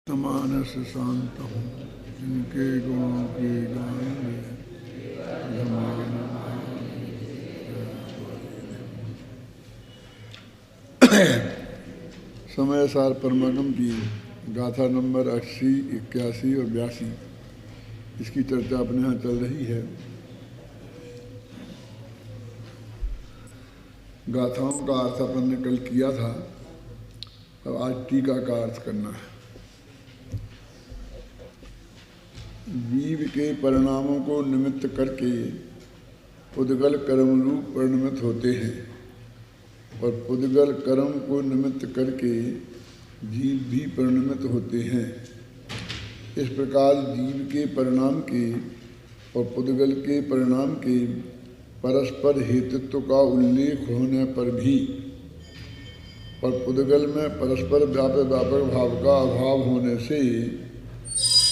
समानस शांत हूँ जिनके गुणों के गान में समय सार परमागम की गाथा नंबर 80, 81 और 82 इसकी चर्चा अपने यहाँ चल रही है। गाथाओं का अर्थ अपन ने कल किया था, अब आज टीका का अर्थ करना है। जीव के परिणामों को निमित्त करके पुद्गल कर्म रूप परिणमित होते हैं और पुद्गल कर्म को निमित्त करके जीव भी परिणमित होते हैं। इस प्रकार जीव के परिणाम के और पुद्गल के परिणाम के परस्पर हेतुत्व का उल्लेख होने पर भी और पुद्गल में परस्पर व्यापक भाव का अभाव होने से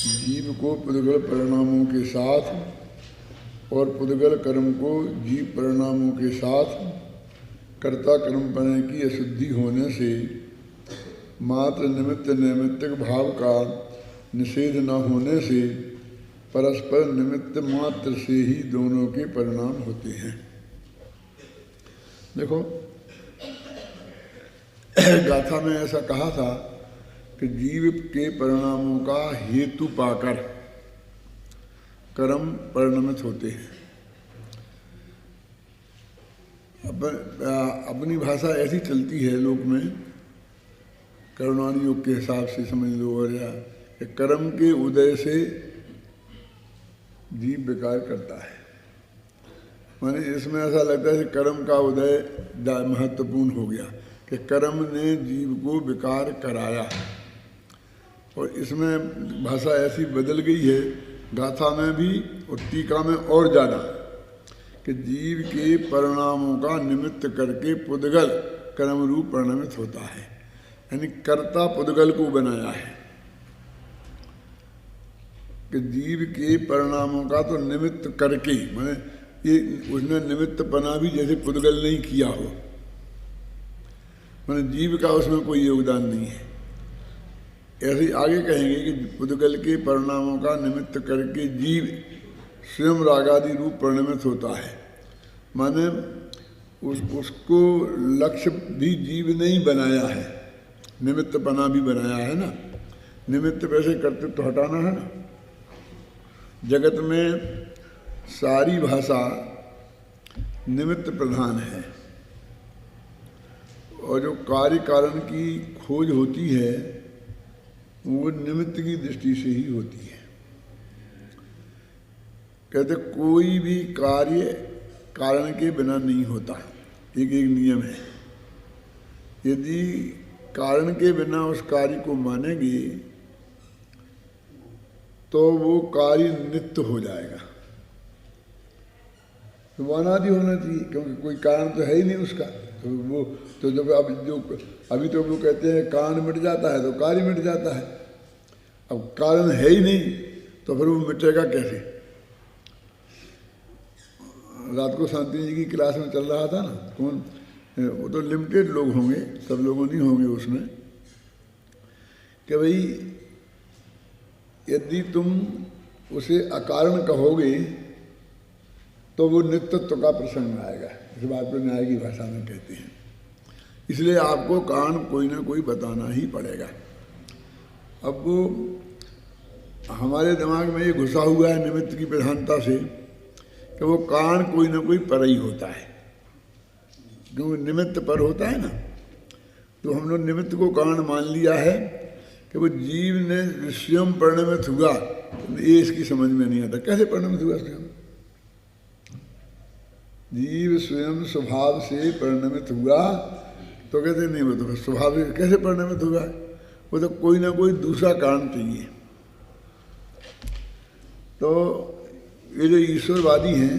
जीव को पुद्गल परिणामों के साथ और पुद्गल कर्म को जीव परिणामों के साथ कर्ता कर्म बनने की अशुद्धि होने से मात्र निमित्त नैमित्तिक भाव का निषेध न होने से परस्पर निमित्त मात्र से ही दोनों के परिणाम होते हैं। देखो, गाथा में ऐसा कहा था कि जीव के परिणामों का हेतु पाकर कर्म परिणमित होते हैं। अपनी भाषा ऐसी चलती है लोक में, करुणानी योग के हिसाब से समझ लो, और या कर्म के उदय से जीव विकार करता है। माने इसमें ऐसा लगता है कि कर्म का उदय महत्वपूर्ण हो गया कि कर्म ने जीव को विकार कराया, और इसमें भाषा ऐसी बदल गई है गाथा में भी और टीका में और ज़्यादा कि जीव के परिणामों का निमित्त करके पुद्गल कर्म रूप परिणमित होता है। यानी कर्ता पुद्गल को बनाया है कि जीव के परिणामों का तो निमित्त करके, माने ये उसने निमित्त बना भी जैसे पुद्गल नहीं किया हो, माने जीव का उसमें कोई योगदान नहीं है। ऐसे ही आगे कहेंगे कि पुद्गल के परिणामों का निमित्त करके जीव स्वयं रागादि रूप परिणमित होता है। माने उसको लक्ष्य भी जीव ने ही बनाया है, निमित्त बना भी बनाया है ना। निमित्त वैसे कर्तृत्व तो हटाना है ना। जगत में सारी भाषा निमित्त प्रधान है और जो कार्य कारण की खोज होती है वो निमित्त की दृष्टि से ही होती है। कहते कोई भी कार्य कारण के बिना नहीं होता, एक नियम है। यदि कारण के बिना उस कार्य को मानेंगे तो वो कार्य नित्य हो जाएगा। तो अनादि होना चाहिए, क्योंकि कोई कारण तो है ही नहीं उसका। तो वो तो जब अभी तो वो कहते हैं कारण मिट जाता है तो कार्य मिट जाता है। अब कारण है ही नहीं तो फिर वो मिटेगा कैसे। रात को शांति जी की क्लास में चल रहा था ना, कौन, वो तो लिमिटेड लोग होंगे, सब लोगों नहीं होंगे उसमें, कि भाई यदि तुम उसे अकारण कहोगे तो वो नित्यत्व का प्रसंग आएगा। इस बात को न्याय की भाषा में कहते हैं। इसलिए आपको कारण कोई ना कोई बताना ही पड़ेगा। अब वो हमारे दिमाग में ये घुसा हुआ है निमित्त की प्रधानता से कि वो कारण कोई ना कोई पर ही होता है, क्योंकि निमित्त पर होता है ना। तो हम लोग निमित्त को कारण मान लिया है कि वो जीव ने स्वयं परिणमित हुआ। ये इसकी समझ में नहीं आता, कैसे परिणमित हुआ स्वयं। जीव स्वयं स्वभाव से परिणमित हुआ तो कहते नहीं, वो तो स्वभाव से कैसे परिणमित हुआ, वो तो कोई ना कोई दूसरा कारण चाहिए। तो ये जो ईश्वरवादी हैं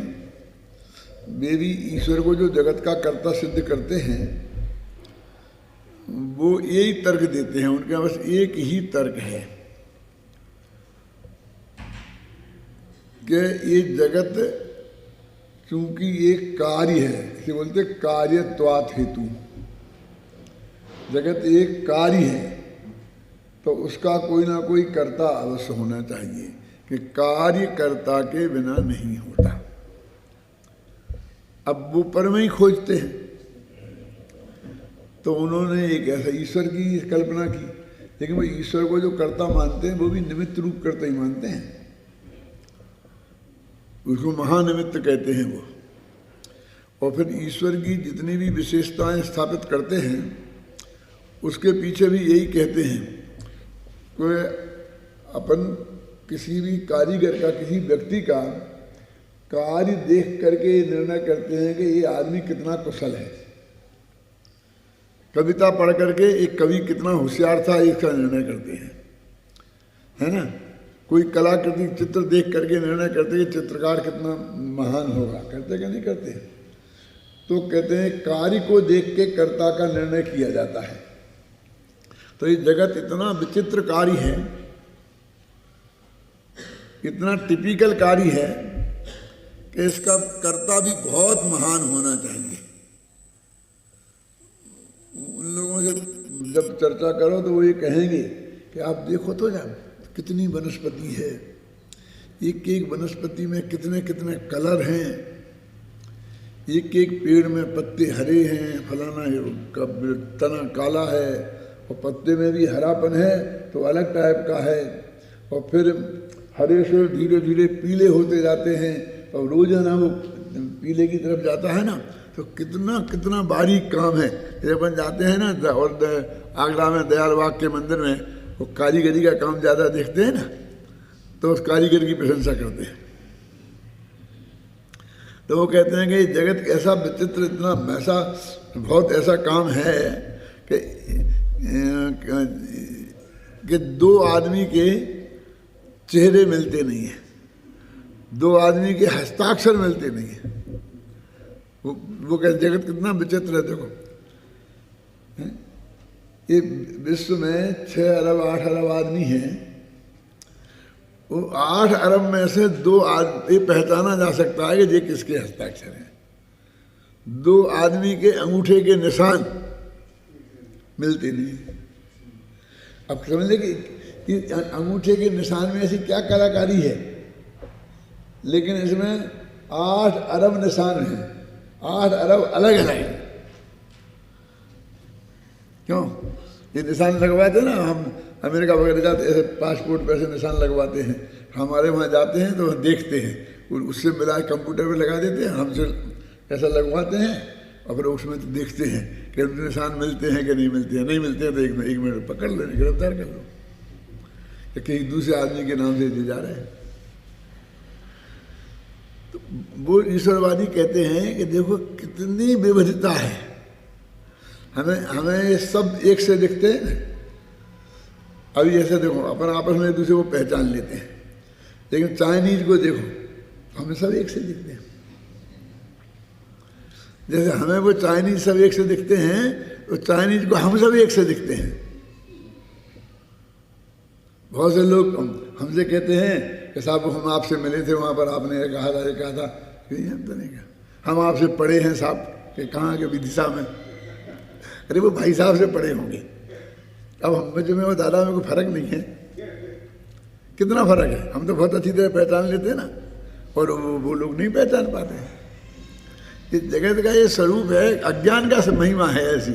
वे भी ईश्वर को जो जगत का कर्ता सिद्ध करते हैं वो यही तर्क देते हैं। उनके बस एक ही तर्क है कि ये जगत चूंकि एक कार्य है, इसे बोलते कार्यत्वात् हेतु। जगत एक कार्य है तो उसका कोई ना कोई कर्ता अवश्य होना चाहिए, कि कार्यकर्ता के बिना नहीं होता। अब वो परम ही खोजते हैं, तो उन्होंने एक ऐसा ईश्वर की कल्पना की, लेकिन वो ईश्वर को जो कर्ता मानते हैं वो भी निमित्त रूप कर्ता ही मानते हैं, उसको महानिमित्त कहते हैं वो। और फिर ईश्वर की जितनी भी विशेषताएं स्थापित करते हैं उसके पीछे भी यही कहते हैं कि अपन किसी भी कारीगर का, किसी व्यक्ति का कार्य देख करके निर्णय करते हैं कि ये आदमी कितना कुशल है। कविता पढ़ करके एक कवि कितना होशियार था इसका निर्णय करते हैं, है ना। कोई कलाकृति चित्र देख करके निर्णय करते हैं कि चित्रकार कितना महान होगा, करते क्या नहीं करते। तो कहते हैं कार्य को देख के कर्ता का निर्णय किया जाता है। तो ये जगत इतना विचित्र कार्य है, इतना टिपिकल कार्य है कि इसका कर्ता भी बहुत महान होना चाहिए। उन लोगों से जब चर्चा करो तो वो ये कहेंगे कि आप देखो तो जब कितनी वनस्पति है, एक एक वनस्पति में कितने कितने कलर हैं, एक एक पेड़ में पत्ते हरे हैं, फलाना का तना काला है और पत्ते में भी हरापन है तो अलग टाइप का है, और फिर हरे से धीरे धीरे पीले होते जाते हैं और रोज है ना वो पीले की तरफ जाता है ना। तो कितना कितना बारीक काम है। जब अपन जाते हैं ना और आगरा में दयाल बाग के मंदिर में वो कारीगरी का काम ज़्यादा देखते हैं ना, तो उस कारीगर की प्रशंसा करते हैं। तो वो कहते हैं कि जगत ऐसा विचित्र, इतना ऐसा बहुत ऐसा काम है कि दो आदमी के चेहरे मिलते नहीं हैं, दो आदमी के हस्ताक्षर मिलते नहीं हैं। वो कहते जगत कितना विचित्र है। देखो ये विश्व में 6 अरब 8 अरब आदमी हैं, वो 8 अरब में से 2 ये पहचाना जा सकता है कि ये किसके हस्ताक्षर हैं। 2 आदमी के अंगूठे के निशान मिलते नहीं। अब समझ लें कि अंगूठे के निशान में ऐसी क्या कलाकारी है, लेकिन इसमें 8 अरब निशान हैं, 8 अरब अलग अलग हैं। क्यों ये निशान लगवाते ना, हम अमेरिका वगैरह जाते ऐसे पासपोर्ट पे ऐसे निशान लगवाते हैं, हमारे वहाँ जाते हैं तो देखते हैं, उससे मिला कंप्यूटर पे लगा देते हैं, हमसे ऐसा लगवाते हैं और फिर उसमें तो देखते हैं कि निशान मिलते हैं कि नहीं मिलते हैं। नहीं मिलते हैं तो 1 मिनट पकड़ लो, गिरफ्तार कर लो, कि कहीं दूसरे आदमी के नाम से दे जा रहे हैं। तो वो ईश्वरवादी कहते हैं कि देखो कितनी विविधता है, हमें ये सब एक से दिखते हैं। अभी ऐसे देखो अपन आपस में एक दूसरे को पहचान लेते हैं, लेकिन चाइनीज को देखो हमें सब एक से दिखते हैं। जैसे हमें वो चाइनीज सब एक से दिखते हैं, तो चाइनीज को हम सब एक से दिखते हैं। बहुत से लोग हमसे कहते हैं कि साहब हम आपसे मिले थे, वहाँ पर आपने ये कहा था, हम तो नहीं कहा, हम आपसे पढ़े हैं साहब, कि कहाँ के विदिशा में। अरे वो भाई साहब से पढ़े होंगे। अब हम में जो में वो दादा में कोई फर्क नहीं है, कितना फर्क है। हम तो बहुत अच्छी तरह पहचान लेते हैं ना, और वो लोग नहीं पहचान पाते हैं। ये जगत का ये स्वरूप है, अज्ञान का महिमा है ऐसी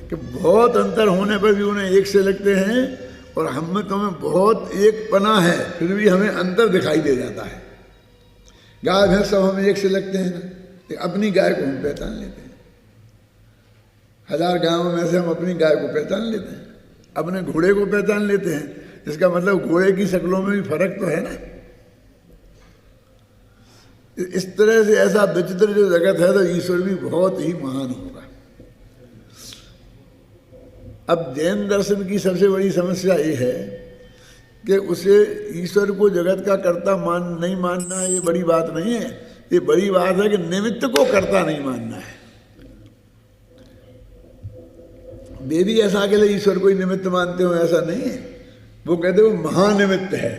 कि बहुत अंतर होने पर भी उन्हें एक से लगते हैं, और हम में तो हमें बहुत एक पना है, फिर भी हमें अंतर दिखाई दे जाता है। गाय भैंस सब हमें एक से लगते हैं ना, अपनी गाय को हम पहचान लेते हैं। 1000 गायों में से हम अपनी गाय को पहचान लेते हैं, अपने घोड़े को पहचान लेते हैं। इसका मतलब घोड़े की शक्लों में भी फर्क तो है ना। इस तरह से ऐसा विचित्र जो जगत है, तो ईश्वर भी बहुत ही महान होगा। अब जैन दर्शन की सबसे बड़ी समस्या ये है कि उसे ईश्वर को जगत का कर्ता नहीं मानना, ये बड़ी बात नहीं है। ये बड़ी बात है कि निमित्त को कर्ता नहीं मानना है। वे भी ऐसा अकेले ईश्वर को ही निमित्त मानते हो, ऐसा नहीं है। वो कहते वो महानिमित्त है,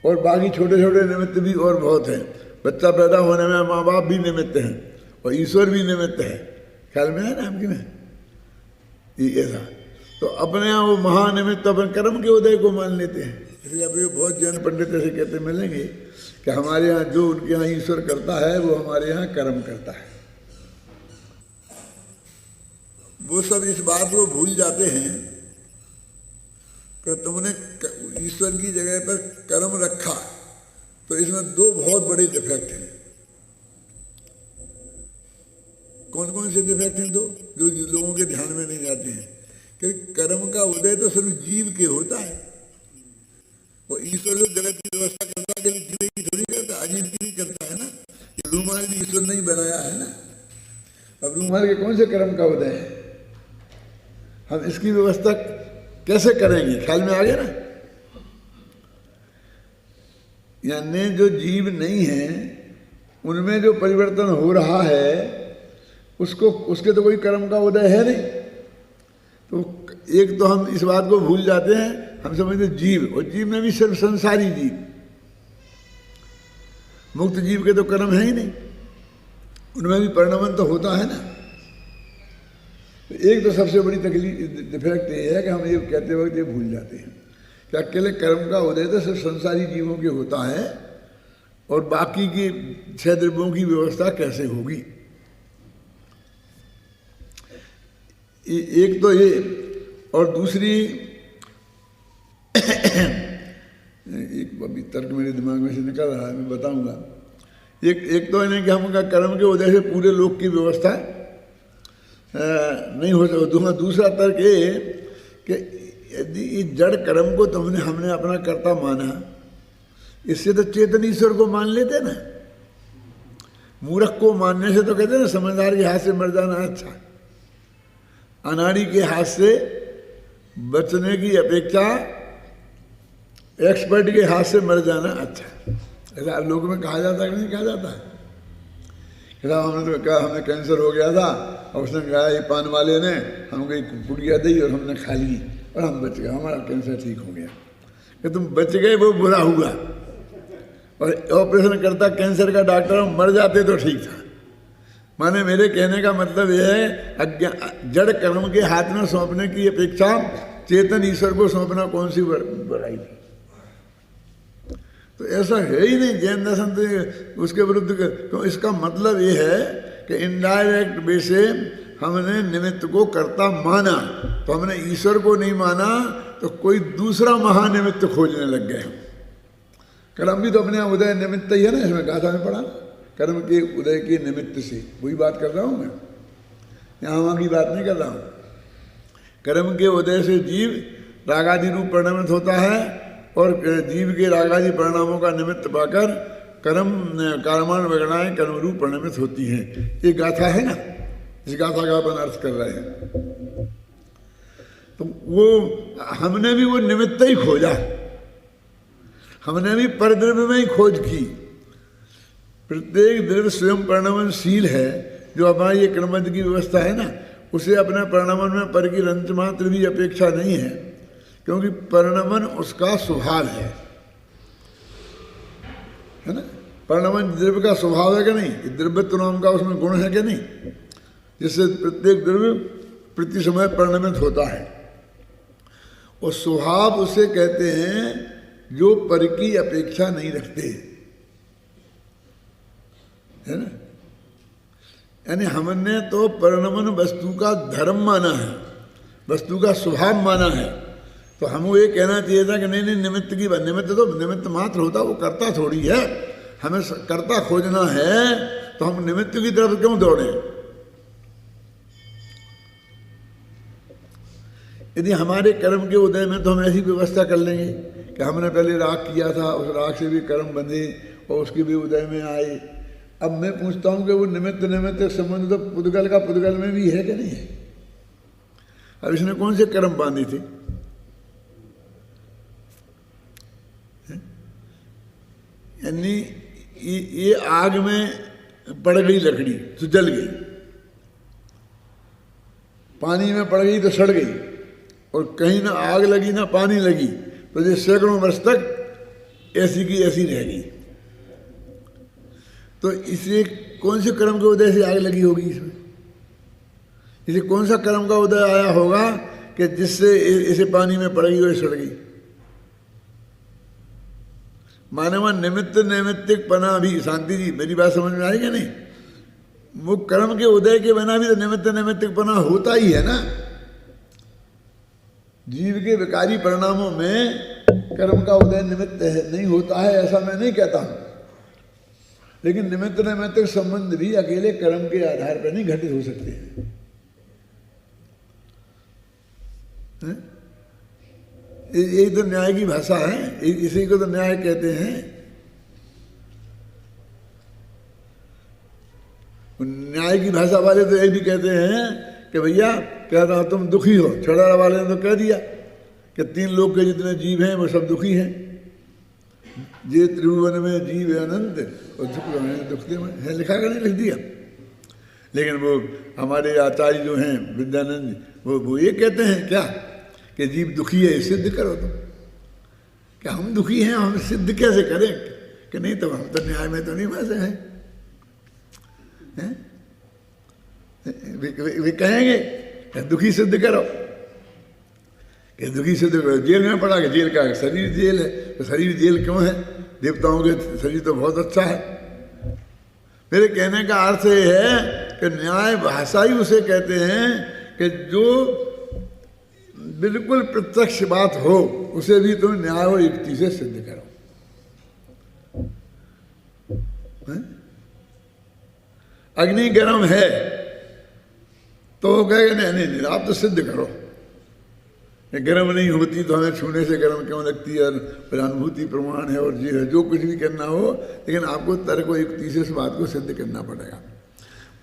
और बाकी छोटे छोटे निमित्त भी और बहुत हैं। बच्चा पैदा होने में माँ बाप भी निमित्त हैं, और ईश्वर भी निमित्त है। ख्याल में है ना आपकी में ये ऐसा। तो अपने यहाँ वो महानिमित्त अपन कर्म के उदय को मान लेते हैं। इसलिए अभी बहुत जैन पंडित ऐसे कहते मिलेंगे कि हमारे यहाँ जो उनके यहाँ ईश्वर करता है वो हमारे यहाँ कर्म करता है। वो सब इस बात को भूल जाते हैं कि तुमने ईश्वर की जगह पर कर्म रखा, तो इसमें दो बहुत बड़े डिफेक्ट हैं। कौन कौन से डिफेक्ट हैं? दो जो लोगों के ध्यान में नहीं जाते हैं कि कर्म का उदय तो सिर्फ जीव के होता है, और ईश्वर जो जगत की व्यवस्था करता है केवल जीव की थोड़ी करता, अजीब की नहीं करता है ना। ये रूमाल भी ईश्वर ने ही बनाया है ना। अब रूमाल के कौन से कर्म का उदय है? हम इसकी व्यवस्था कैसे करेंगे? ख्याल में आ गया ना। यानी जो जीव नहीं है उनमें जो परिवर्तन हो रहा है उसको, उसके तो कोई कर्म का उदय है नहीं। तो एक तो हम इस बात को भूल जाते हैं, हम समझते जीव, और जीव में भी सिर्फ संसारी जीव, मुक्त जीव के तो कर्म है ही नहीं, उनमें भी परिणमन तो होता है ना। तो एक तो सबसे बड़ी तकलीफ डिफेक्ट ये है कि हम ये कहते वक्त ये भूल जाते हैं कि अकेले कर्म का उदय तो सिर्फ संसारी जीवों के होता है, और बाकी की 6 द्रव्यों की व्यवस्था कैसे होगी। एक तो ये, और दूसरी एक अभी तर्क मेरे दिमाग में से निकल रहा है, मैं बताऊंगा। एक तो इन्हें कि हम कर्म के उदय से पूरे लोक की व्यवस्था नहीं हो सकता। दूसरा तर्क ये कि यदि इस जड़ कर्म को हमने अपना कर्ता माना, इससे तो चेतन ईश्वर को मान लेते ना। मूर्ख को मानने से तो कहते ना समझदार के हाथ से मर जाना अच्छा, अनाड़ी के हाथ से बचने की अपेक्षा एक्सपर्ट के हाथ से मर जाना अच्छा। ऐसा लोगों में कहा जाता है कि नहीं कहा जाता है? हमने तो कहा हमें कैंसर हो गया था और उसने कहा ये पान वाले ने हमको एक पुड़िया दी और हमने खा ली और हम बच गए, हमारा कैंसर ठीक हो गया। कि तुम बच गए वो बुरा हुआ, और ऑपरेशन करता कैंसर का डॉक्टर, मर जाते तो ठीक था। माने मेरे कहने का मतलब यह है जड़ कर्म के हाथ में सौंपने की अपेक्षा चेतन ईश्वर को सौंपना कौन सी बड़ाई थी। तो ऐसा है ही नहीं। जैन दर्शन तो उसके विरुद्ध, तो इसका मतलब ये है कि इनडायरेक्ट वे से हमने निमित्त को कर्ता माना, तो हमने ईश्वर को नहीं माना, तो कोई दूसरा महानिमित्त खोजने लग गए। कर्म भी तो अपने उदय निमित्त ही है ना, इसमें गाथा में पढ़ा, कर्म के उदय के निमित्त से, वही बात कर रहा हूँ मैं, यहाँ वहाँ की बात नहीं कर रहा हूँ। कर्म के उदय से जीव रागादि रूप परिणमित होता है, और जीव के रागादि परिणामों का निमित्त पाकर कर्माण वगणाएं कर्म रूप परिणमित होती हैं। ये गाथा है ना, इस गाथा का अपन अर्थ कर रहे हैं। तो वो हमने भी वो निमित्त ही खोजा, हमने भी परद्रव्य में ही खोज की। प्रत्येक द्रव्य स्वयं परिणमनशील है। जो हमारी ये क्रमबद्ध की व्यवस्था है ना, उसे अपने परिणमन में पर की रंच मात्र भी अपेक्षा नहीं है, क्योंकि परिणमन उसका स्वभाव है ना। परिणमन द्रव्य का स्वभाव है कि नहीं? द्रव्यत्व नाम का उसमें गुण है कि नहीं, जिससे प्रत्येक द्रव्य प्रति समय परिणमित होता है। और स्वभाव उसे कहते हैं जो पर की अपेक्षा नहीं रखते, है ना। यानी हमने तो परिणमन वस्तु का धर्म माना है, वस्तु का स्वभाव माना है। तो हमको ये कहना चाहिए था कि नहीं नहीं, निमित्त की निमित्त तो निमित्त मात्र होता, वो कर्ता थोड़ी है। हमें कर्ता खोजना है तो हम निमित्त की तरफ क्यों दौड़े। यदि हमारे कर्म के उदय में तो हम ऐसी व्यवस्था कर लेंगे कि हमने पहले राग किया था, उस राग से भी कर्म बंधे और उसके भी उदय में आए। अब मैं पूछता हूँ कि वो निमित्त संबंध तो पुद्गल का पुद्गल में भी है कि नहीं है? अब इसने कौन से कर्म बांधे थे? यानी ये आग में पड़ गई लकड़ी तो जल गई, पानी में पड़ गई तो सड़ गई, और कहीं ना आग लगी ना पानी लगी, तो ये सैकड़ों वर्ष तक ऐसी की ऐसी रह गई। तो इसे कौन से कर्म के उदय से आग लगी होगी? इसमें इसे कौन सा कर्म का उदय आया होगा कि जिससे इसे पानी में पड़ेगी वो सड़ गई। माने वहां निमित्त नैमित्तिक पना भी, शांति जी मेरी बात समझ में आएगी नहीं? वो कर्म के उदय के बिना भी तो निमित्त नैमित्तिक पना होता ही है ना। जीव के विकारी परिणामों में कर्म का उदय निमित्त नहीं होता है ऐसा मैं नहीं कहता हूं, लेकिन निमित्त नैमित्तिक संबंध भी अकेले कर्म के आधार पर नहीं घटित हो सकते हैं। यही तो न्याय की भाषा है, इसी को तो न्याय कहते हैं। न्याय की भाषा वाले तो ये भी कहते हैं कि भैया कह रहा तुम दुखी हो। छड़ारा वाले ने तो कह दिया कि 3 लोग के जितने जीव हैं वो सब दुखी हैं। जे त्रिभुवन में जीव अनंत और दुख है, लिखा कर नहीं लिख दिया। लेकिन वो हमारे आचार्य जो हैं विद्यानंद वो ये कहते हैं क्या कि जीव दुखी है, सिद्ध करो तुम। क्या हम दुखी हैं, हम सिद्ध कैसे करें? कि नहीं तो हम तो न्याय में तो नहीं फंसे हैं। वे कहेंगे दुखी सिद्ध करो, कि दुखी सिद्ध करो। जेल में पड़ा कि जेल का शरीर जेल है, तो शरीर जेल क्यों है? देवताओं के शरीर तो बहुत अच्छा है। मेरे कहने का अर्थ ये है कि न्याय भाषा ही उसे कहते हैं कि जो बिल्कुल प्रत्यक्ष बात हो उसे भी तुम न्याय और युक्ति से सिद्ध करो। अग्नि गर्म है तो वो कहेगा नहीं नहीं आप तो सिद्ध करो। गर्म नहीं होती तो हमें छूने से गर्म क्यों लगती है? और अनुभूति प्रमाण है और जो कुछ भी करना हो, लेकिन आपको तर्क और युक्ति से इस बात को सिद्ध करना पड़ेगा।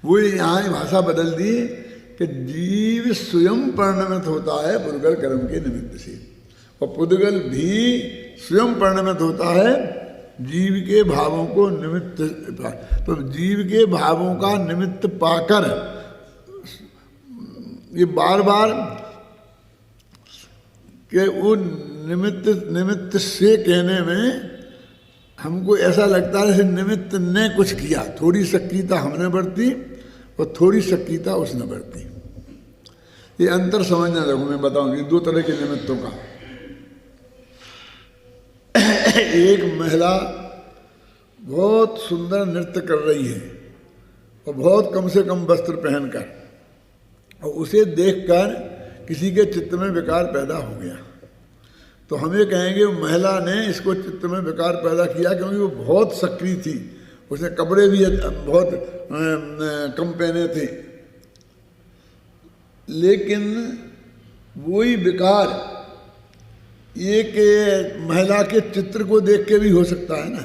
वो यहाँ भाषा बदल दी कि जीव स्वयं परिणमित होता है पुद्गल कर्म के निमित्त से, और पुद्गल भी स्वयं परिणमित होता है जीव के भावों को निमित्त। तो जीव के भावों का निमित्त पाकर ये बार बार कि वो निमित्त से कहने में हमको ऐसा लगता है जैसे निमित्त ने कुछ किया। थोड़ी सक्रियता हमने बरती और थोड़ी सक्रियता उसने बरती। ये अंतर समझना देखो, मैं बताऊंगी 2 तरह के निमित्तों का। एक महिला बहुत सुंदर नृत्य कर रही है और बहुत कम से कम वस्त्र पहनकर, और उसे देखकर किसी के चित्त में विकार पैदा हो गया, तो हम ये कहेंगे महिला ने इसको चित्त में विकार पैदा किया क्योंकि वो बहुत सक्रिय थी। उसने कपड़े भी बहुत कम पहने थे, लेकिन वही विकार एक महिला के चित्र को देख के भी हो सकता है ना।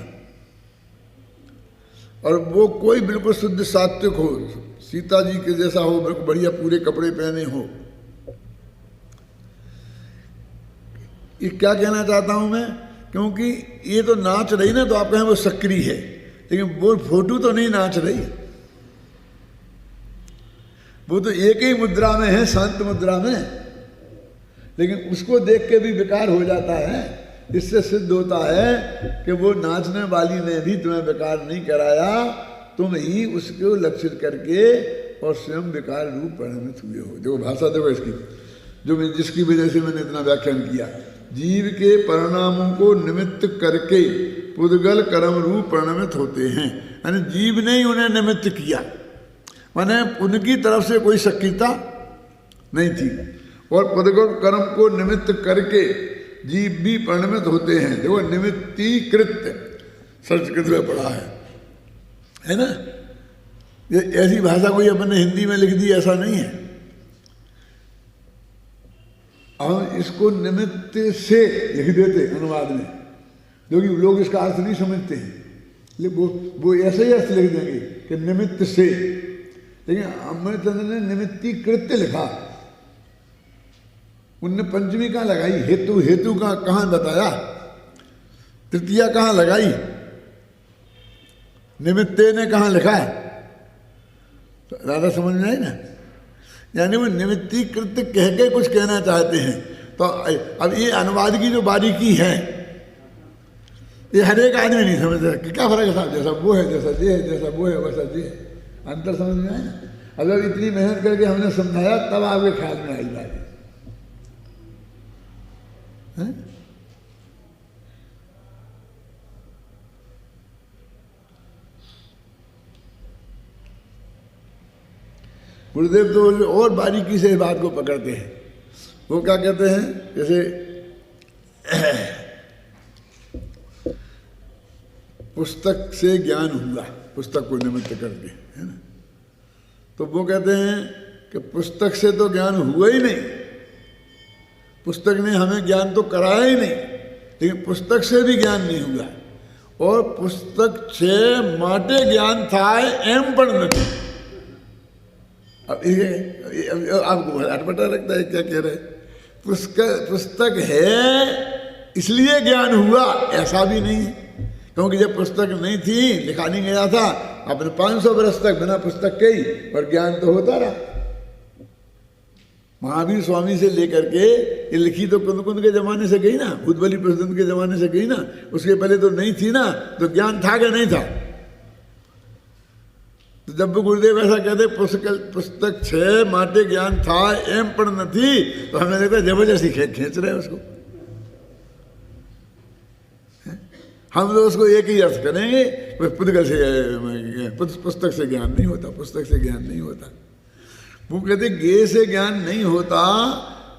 और वो कोई बिल्कुल शुद्ध सात्विक हो, सीता जी के जैसा हो, बिल्कुल बढ़िया पूरे कपड़े पहने हो। ये क्या कहना चाहता हूं मैं, क्योंकि ये तो नाच रही ना, तो आप कहें वो सक्रिय है, लेकिन वो फोटो तो नहीं नाच रही। वो तो एक ही मुद्रा में है, शांत मुद्रा में, लेकिन उसको देख के भी विकार हो जाता है। इससे सिद्ध होता है कि वो नाचने वाली ने भी तुम्हें विकार नहीं कराया, तुम ही उसको लक्षित करके और स्वयं विकार रूप परिणमित हुए हो। देखो भाषा देखो इसकी, जो मैं जिसकी वजह से मैंने इतना व्याख्यान किया। जीव के परिणामों को निमित्त करके पुद्गल कर्म रूप परिणमित होते हैं, यानी जीव ने ही उन्हें निमित्त किया, माने उनकी तरफ से कोई सक्रियता नहीं थी। और पुद्गल कर्म को निमित्त करके जीव भी परिणमित होते हैं। देखो निमित्तीकृत संस्कृत में पढ़ा है ना। ये ऐसी भाषा कोई अपने हिंदी में लिख दी ऐसा नहीं है। हम इसको निमित्त से लिख देते अनुवाद में, क्योंकि लोग इसका अर्थ नहीं समझते हैं। वो ऐसे ही अर्थ लिख देंगे कि निमित्त से, लेकिन अमृतचंद्र ने निमित्तीकृत लिखा। उनने पंचमी कहाँ लगाई, हेतु हेतु का कहाँ बताया, तृतीया कहाँ लगाई, निमित्ते ने कहाँ लिखा है, तो ज़्यादा समझ में आई ना। यानी वो निमित्तीकृत कह के कुछ कहना चाहते हैं। तो अब ये अनुवाद की जो बारीकी है, ये हर एक आदमी नहीं समझता कि क्या फर्क है साहब, जैसा वो है जैसा ये है, जैसा वो है वैसा ये है। अंतर समझ में आया ना। अब जब इतनी मेहनत करके हमने समझाया तब आपके ख्याल में आई बात। है? गुरुदेव तो और बारीकी से इस बात को पकड़ते हैं। वो क्या कहते हैं, जैसे पुस्तक से ज्ञान हुआ, पुस्तक को निमित्त करके, है ना। तो वो कहते हैं कि पुस्तक से तो ज्ञान हुआ ही नहीं, पुस्तक ने हमें ज्ञान तो कराया ही नहीं, लेकिन पुस्तक से भी ज्ञान नहीं हुआ। और पुस्तक से माटे ज्ञान था एम पण नहीं। अब ये आपको अटपटा लगता है क्या कह रहे, पुस्तक है इसलिए ज्ञान हुआ, ऐसा भी नहीं है। क्योंकि जब पुस्तक नहीं थी, लिखा नहीं गया था, अपने 500 वर्ष तक बिना पुस्तक के ही पर ज्ञान तो होता रहा। महावीर स्वामी से लेकर के ये लिखी तो कुंद के जमाने से गई ना, भूतबली प्रसिद्ध के जमाने से गई ना, उसके पहले तो नहीं थी ना, तो ज्ञान था क्या नहीं था। तो जब गुरुदेव ऐसा कहते पुस्तक छे माटे ज्ञान था एम पण न थी, तो हमें लगता जबरदस्ती खींच रहे उसको। हम तो उसको एक ही अर्थ करेंगे, पुस्तक से ज्ञान नहीं होता, पुस्तक से ज्ञान नहीं होता। वो कहते गे से ज्ञान नहीं होता,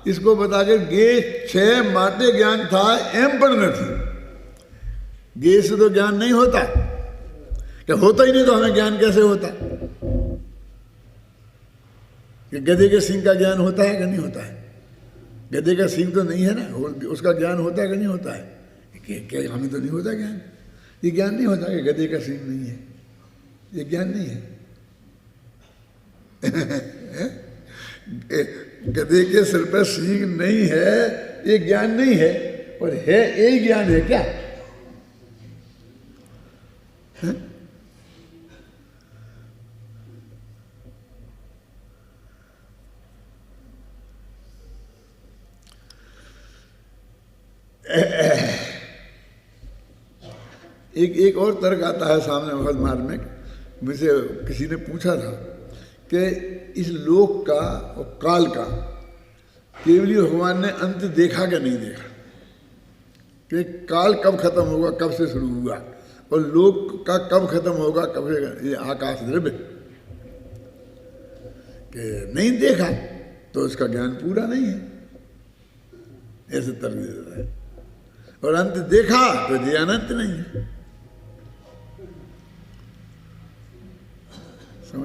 इसको बता के गे छह माटे ज्ञान था एम पण न थी। गे से तो ज्ञान नहीं होता, क्या होता ही नहीं तो हमें ज्ञान कैसे होता। कि गधे के सिंह का ज्ञान होता है कि नहीं होता है। गधे का सिंह तो नहीं है ना, उसका ज्ञान होता है कि नहीं होता है। क्या हमें तो नहीं होता ज्ञान, ये ज्ञान नहीं होता कि गधे का सिंह नहीं है, ये ज्ञान नहीं है। गधे के सिर पर सींग नहीं है, ये ज्ञान नहीं है, और है यही ज्ञान है क्या है? एक और तर्क आता है सामने बहुत मार्मिक। मुझसे किसी ने पूछा था कि इस लोक का और काल का केवली भगवान ने अंत देखा क्या नहीं देखा, कि काल कब खत्म होगा, कब से शुरू हुआ, और लोक का कब खत्म होगा, कब से। ये आकाश द्रव्य कि नहीं देखा तो उसका ज्ञान पूरा नहीं है, ऐसे तर्क दे देता है। और अंत देखा तो ये अनंत नहीं है।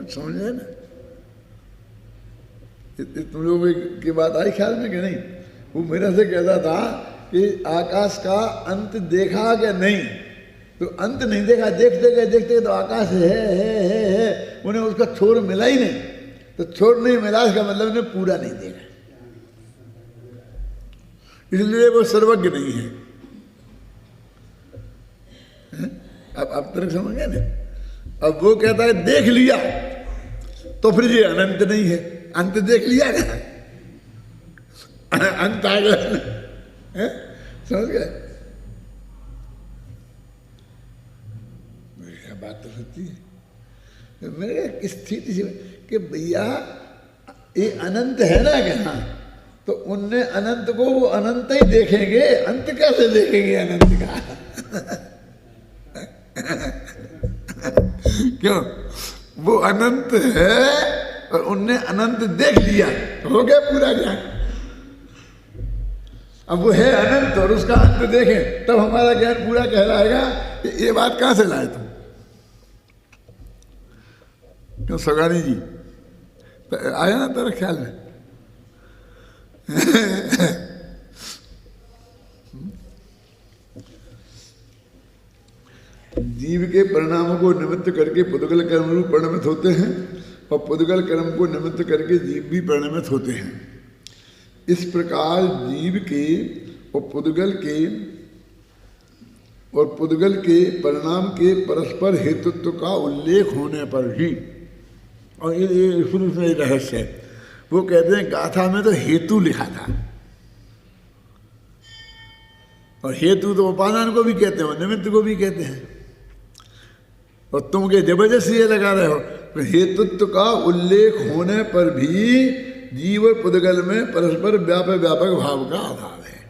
समझे ना, तुम लोगों की बात आई ख्याल में कि नहीं। वो मेरे से कहता था कि आकाश का अंत देखा कि नहीं, तो अंत नहीं देखा, देखते गए तो आकाश है, उन्हें उसका छोर मिला ही नहीं। तो छोर नहीं मिला इसका मतलब उन्हें पूरा नहीं देखा, इसलिए वो सर्वज्ञ नहीं है। अब तर्क समझ गए ना। अब वो कहता है देख लिया तो फिर ये अनंत नहीं है। अंत देख लिया ना, अंत आ गया, समझ गए। बात तो सच्ची है। मेरे स्थिति से कि भैया ये अनंत है ना कि हाँ, तो उनने अनंत को वो अनंत ही देखेंगे, अंत कैसे देखेंगे अनंत का। क्यों, वो अनंत है और उनने अनंत देख लिया तो हो गया पूरा ज्ञान। अब वो है अनंत और उसका अंत देखें तब हमारा ज्ञान पूरा कहलाएगा। ये बात कहां से लाए तुम? क्यों सगानी जी आया ना तेरे ख्याल में? जीव के परिणामों को निमित्त करके पुद्गल कर्म रूप परिणमित होते हैं, और पुद्गल कर्म को निमित्त करके जीव भी परिणमित होते हैं। इस प्रकार जीव के और पुद्गल के परिणाम के परस्पर हेतुत्व का उल्लेख होने पर ही, और ये शुरू से रहस्य है, वो कहते हैं गाथा में तो हेतु लिखा था, और हेतु तो उपादान को भी कहते हैं, निमित्त को भी कहते हैं, और तुम के जबरदस्ती ये लगा रहे हो। तो हेतुत्व का उल्लेख होने पर भी जीव और पुद्गल में परस्पर व्यापक भाव का अभाव है।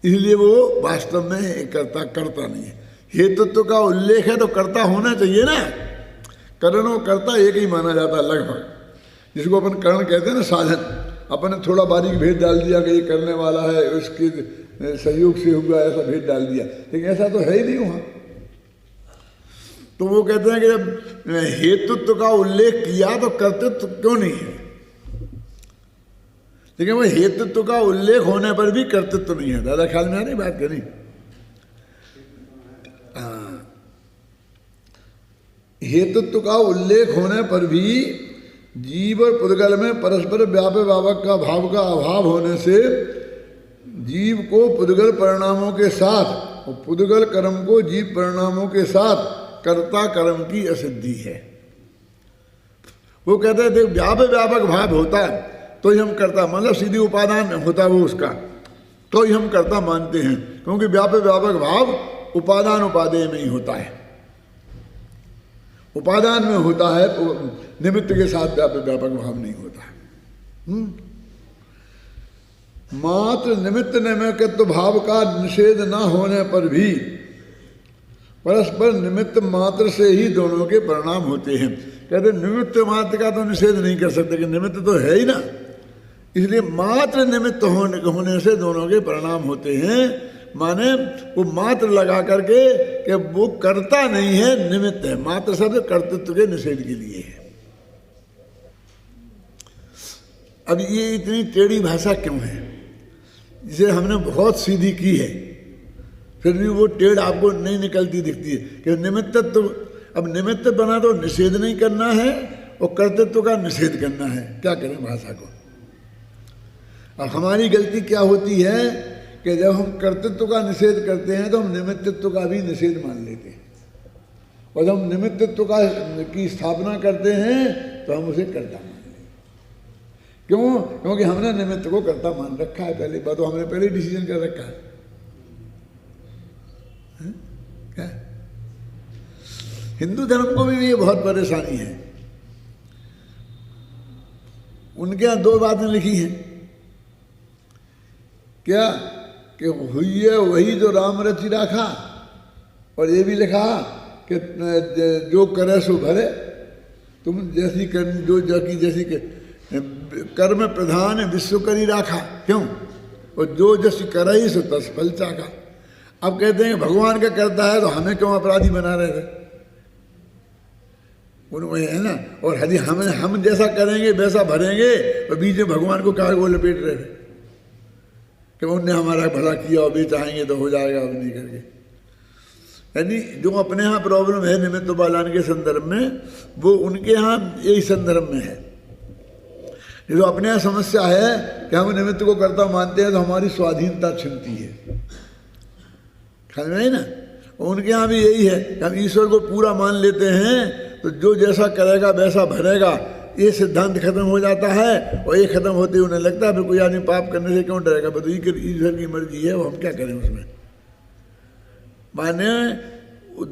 इसलिए वो वास्तव में करता नहीं है। हेतुत्व का उल्लेख है तो कर्ता होना चाहिए ना। करण और कर्ता एक ही माना जाता है लगभग। जिसको अपन करण कहते हैं ना, साधन, अपन ने थोड़ा बारीक भेद डाल दिया कि ये करने वाला है, उसके सहयोग से हुआ, ऐसा भेद डाल दिया, लेकिन ऐसा तो है ही नहीं वहाँ। तो वो कहते हैं कि जब हेतुत्व का उल्लेख किया तो कर्तृत्व क्यों नहीं है, लेकिन वो हेतुत्व का उल्लेख होने पर भी कर्तृत्व नहीं है। दादा ख्याल में आ रही बात करी? हेतुत्व का उल्लेख होने पर भी जीव और पुद्गल में परस्पर व्यापक भावक का भाव का अभाव होने से जीव को पुद्गल परिणामों के साथ और पुद्गल कर्म को जीव परिणामों के साथ कर्ता कर्म की असिद्धि है। वो कहते हैं देख व्यापक भाव होता है तो ही हम कर्ता, मतलब सीधी उपादान होता है वो उसका, तो ही हम कर्ता मानते हैं, क्योंकि व्यापक भाव उपादान उपादेय में ही होता है। उपादान में होता है तो निमित्त के साथ व्यापक भाव नहीं होता है। मात्र निमित्त निमित्त भाव का निषेध न होने पर भी परस्पर निमित्त मात्र से ही दोनों के परिणाम होते हैं। कहते निमित्त मात्र का तो निषेध नहीं कर सकते कि निमित्त तो है ही ना, इसलिए मात्र निमित्त होने से दोनों के परिणाम होते हैं। माने वो मात्र लगा करके कि वो कर्ता नहीं है, निमित्त है। मात्र शब्द कर्तृत्व के निषेध के लिए है। अब ये इतनी टेढ़ी भाषा क्यों है? जिसे हमने बहुत सीधी की है, फिर भी वो टेढ़ आपको नहीं निकलती दिखती है कि निमित्त तो, अब निमित्त बना तो निषेध नहीं करना है और कर्तृत्व का निषेध करना है। क्या करें भाषा को? अब हमारी गलती क्या होती है कि जब हम कर्तृत्व का निषेध करते हैं तो हम निमित्तत्व का भी निषेध मान लेते हैं, और जब हम निमित्तत्व की स्थापना करते हैं तो हम उसे कर्ता मान लेते हैं। क्यों? क्योंकि हमने निमित्त को कर्ता मान रखा है। पहले बात तो हमने पहले ही डिसीजन कर रखा है। क्या हिंदू धर्म को भी ये बहुत परेशानी है। उनके यहाँ दो बातें लिखी हैं, क्या कि हुई है वही जो राम रचि राखा, और ये भी लिखा कि जो करे सो भरे। तुम जैसी कर जो जैसी कर्म प्रधान विश्व करी राखा। क्यों? और जो जैसी करई सो तस फल चाखा। अब कहते हैं भगवान का करता है तो हमें क्यों अपराधी बना रहे थे? उनको है ना, और यदि हम जैसा करेंगे वैसा भरेंगे तो बीच में भगवान को क्या वो लपेट रहे थे कि उनने हमारा भला किया और भी चाहेंगे तो हो जाएगा, अब नहीं करके। यानी जो अपने यहाँ प्रॉब्लम है निमित्त उपादान के संदर्भ में, वो उनके यहाँ यही संदर्भ में है। जो अपने यहाँ समस्या है कि हम निमित्त को कर्ता मानते हैं तो हमारी स्वाधीनता छिनती है, समझ में ना। उनके यहाँ भी यही है कि हम ईश्वर को पूरा मान लेते हैं तो जो जैसा करेगा वैसा भरेगा, ये सिद्धांत खत्म हो जाता है। और ये खत्म होते उन्हें लगता है फिर कोई आदमी पाप करने से क्यों डरेगा, तो ईश्वर की मर्जी है, वो हम क्या करें उसमें। माने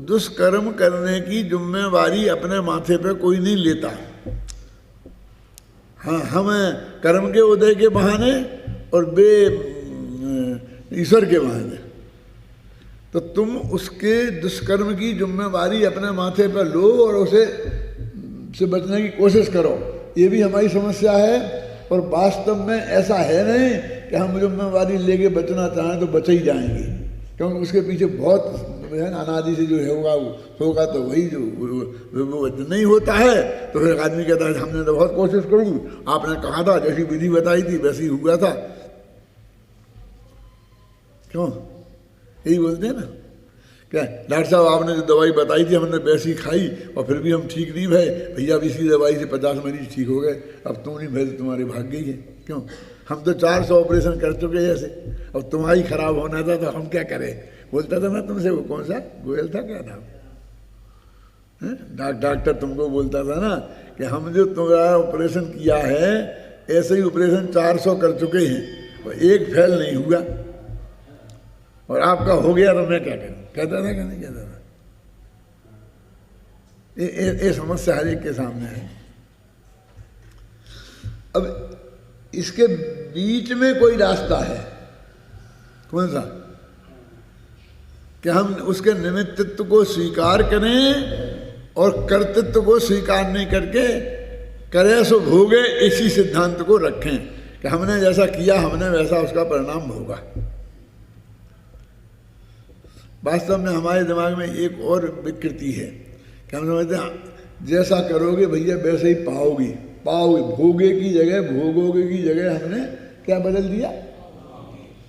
दुष्कर्म करने की जिम्मेवारी अपने माथे पे कोई नहीं लेता। हाँ, हम कर्म के उदय के बहाने और बे ईश्वर के बहाने, तो तुम उसके दुष्कर्म की जिम्मेवारी अपने माथे पर लो और उसे से बचने की कोशिश करो। ये भी हमारी समस्या है। और वास्तव में ऐसा है नहीं कि हम जिम्मेवारी लेके बचना चाहें तो बच ही जाएंगे, क्योंकि उसके पीछे बहुत अनादि से जो होगा तो वही जो वो नहीं होता है। तो फिर आदमी कहता है हमने तो बहुत कोशिश करूँ, आपने कहा था, जैसी विधि बताई थी वैसे ही हुआ था। क्यों? यही बोलते हैं ना, क्या डॉक्टर साहब आपने जो दवाई बताई थी हमने वैसी खाई और फिर भी हम ठीक नहीं भये। भैया अब इसी दवाई से 50 मरीज ठीक हो गए, अब तुम नहीं भये तो तुम्हारी भाग गई है। क्यों? हम तो 400 ऑपरेशन कर चुके हैं ऐसे, अब तुम्हारी खराब होना था तो हम क्या करें। बोलता था मैं तुमसे, वो कौन सा गोयल था, क्या नाम, डॉक्टर तुमको बोलता था ना कि हम जो तुम्हारा ऑपरेशन किया है ऐसे ही ऑपरेशन 400 कर चुके हैं और एक फेल नहीं हुआ, और आपका हो गया तो मैं क्या करूं। कहता था कि नहीं कहता था? ये समस्या हर एक के सामने है। अब इसके बीच में कोई रास्ता है, कौन सा? कि हम उसके निमित्तित्व को स्वीकार करें और कर्तृत्व को स्वीकार नहीं करके करे सो भोगे, इसी सिद्धांत को रखें कि हमने जैसा किया हमने वैसा उसका परिणाम भोगा। वास्तव में हमारे दिमाग में एक और विकृति है कि हम समझते हैं जैसा करोगे भैया वैसे ही पाओगे, भोगे की जगह भोगोगे की जगह हमने क्या बदल दिया।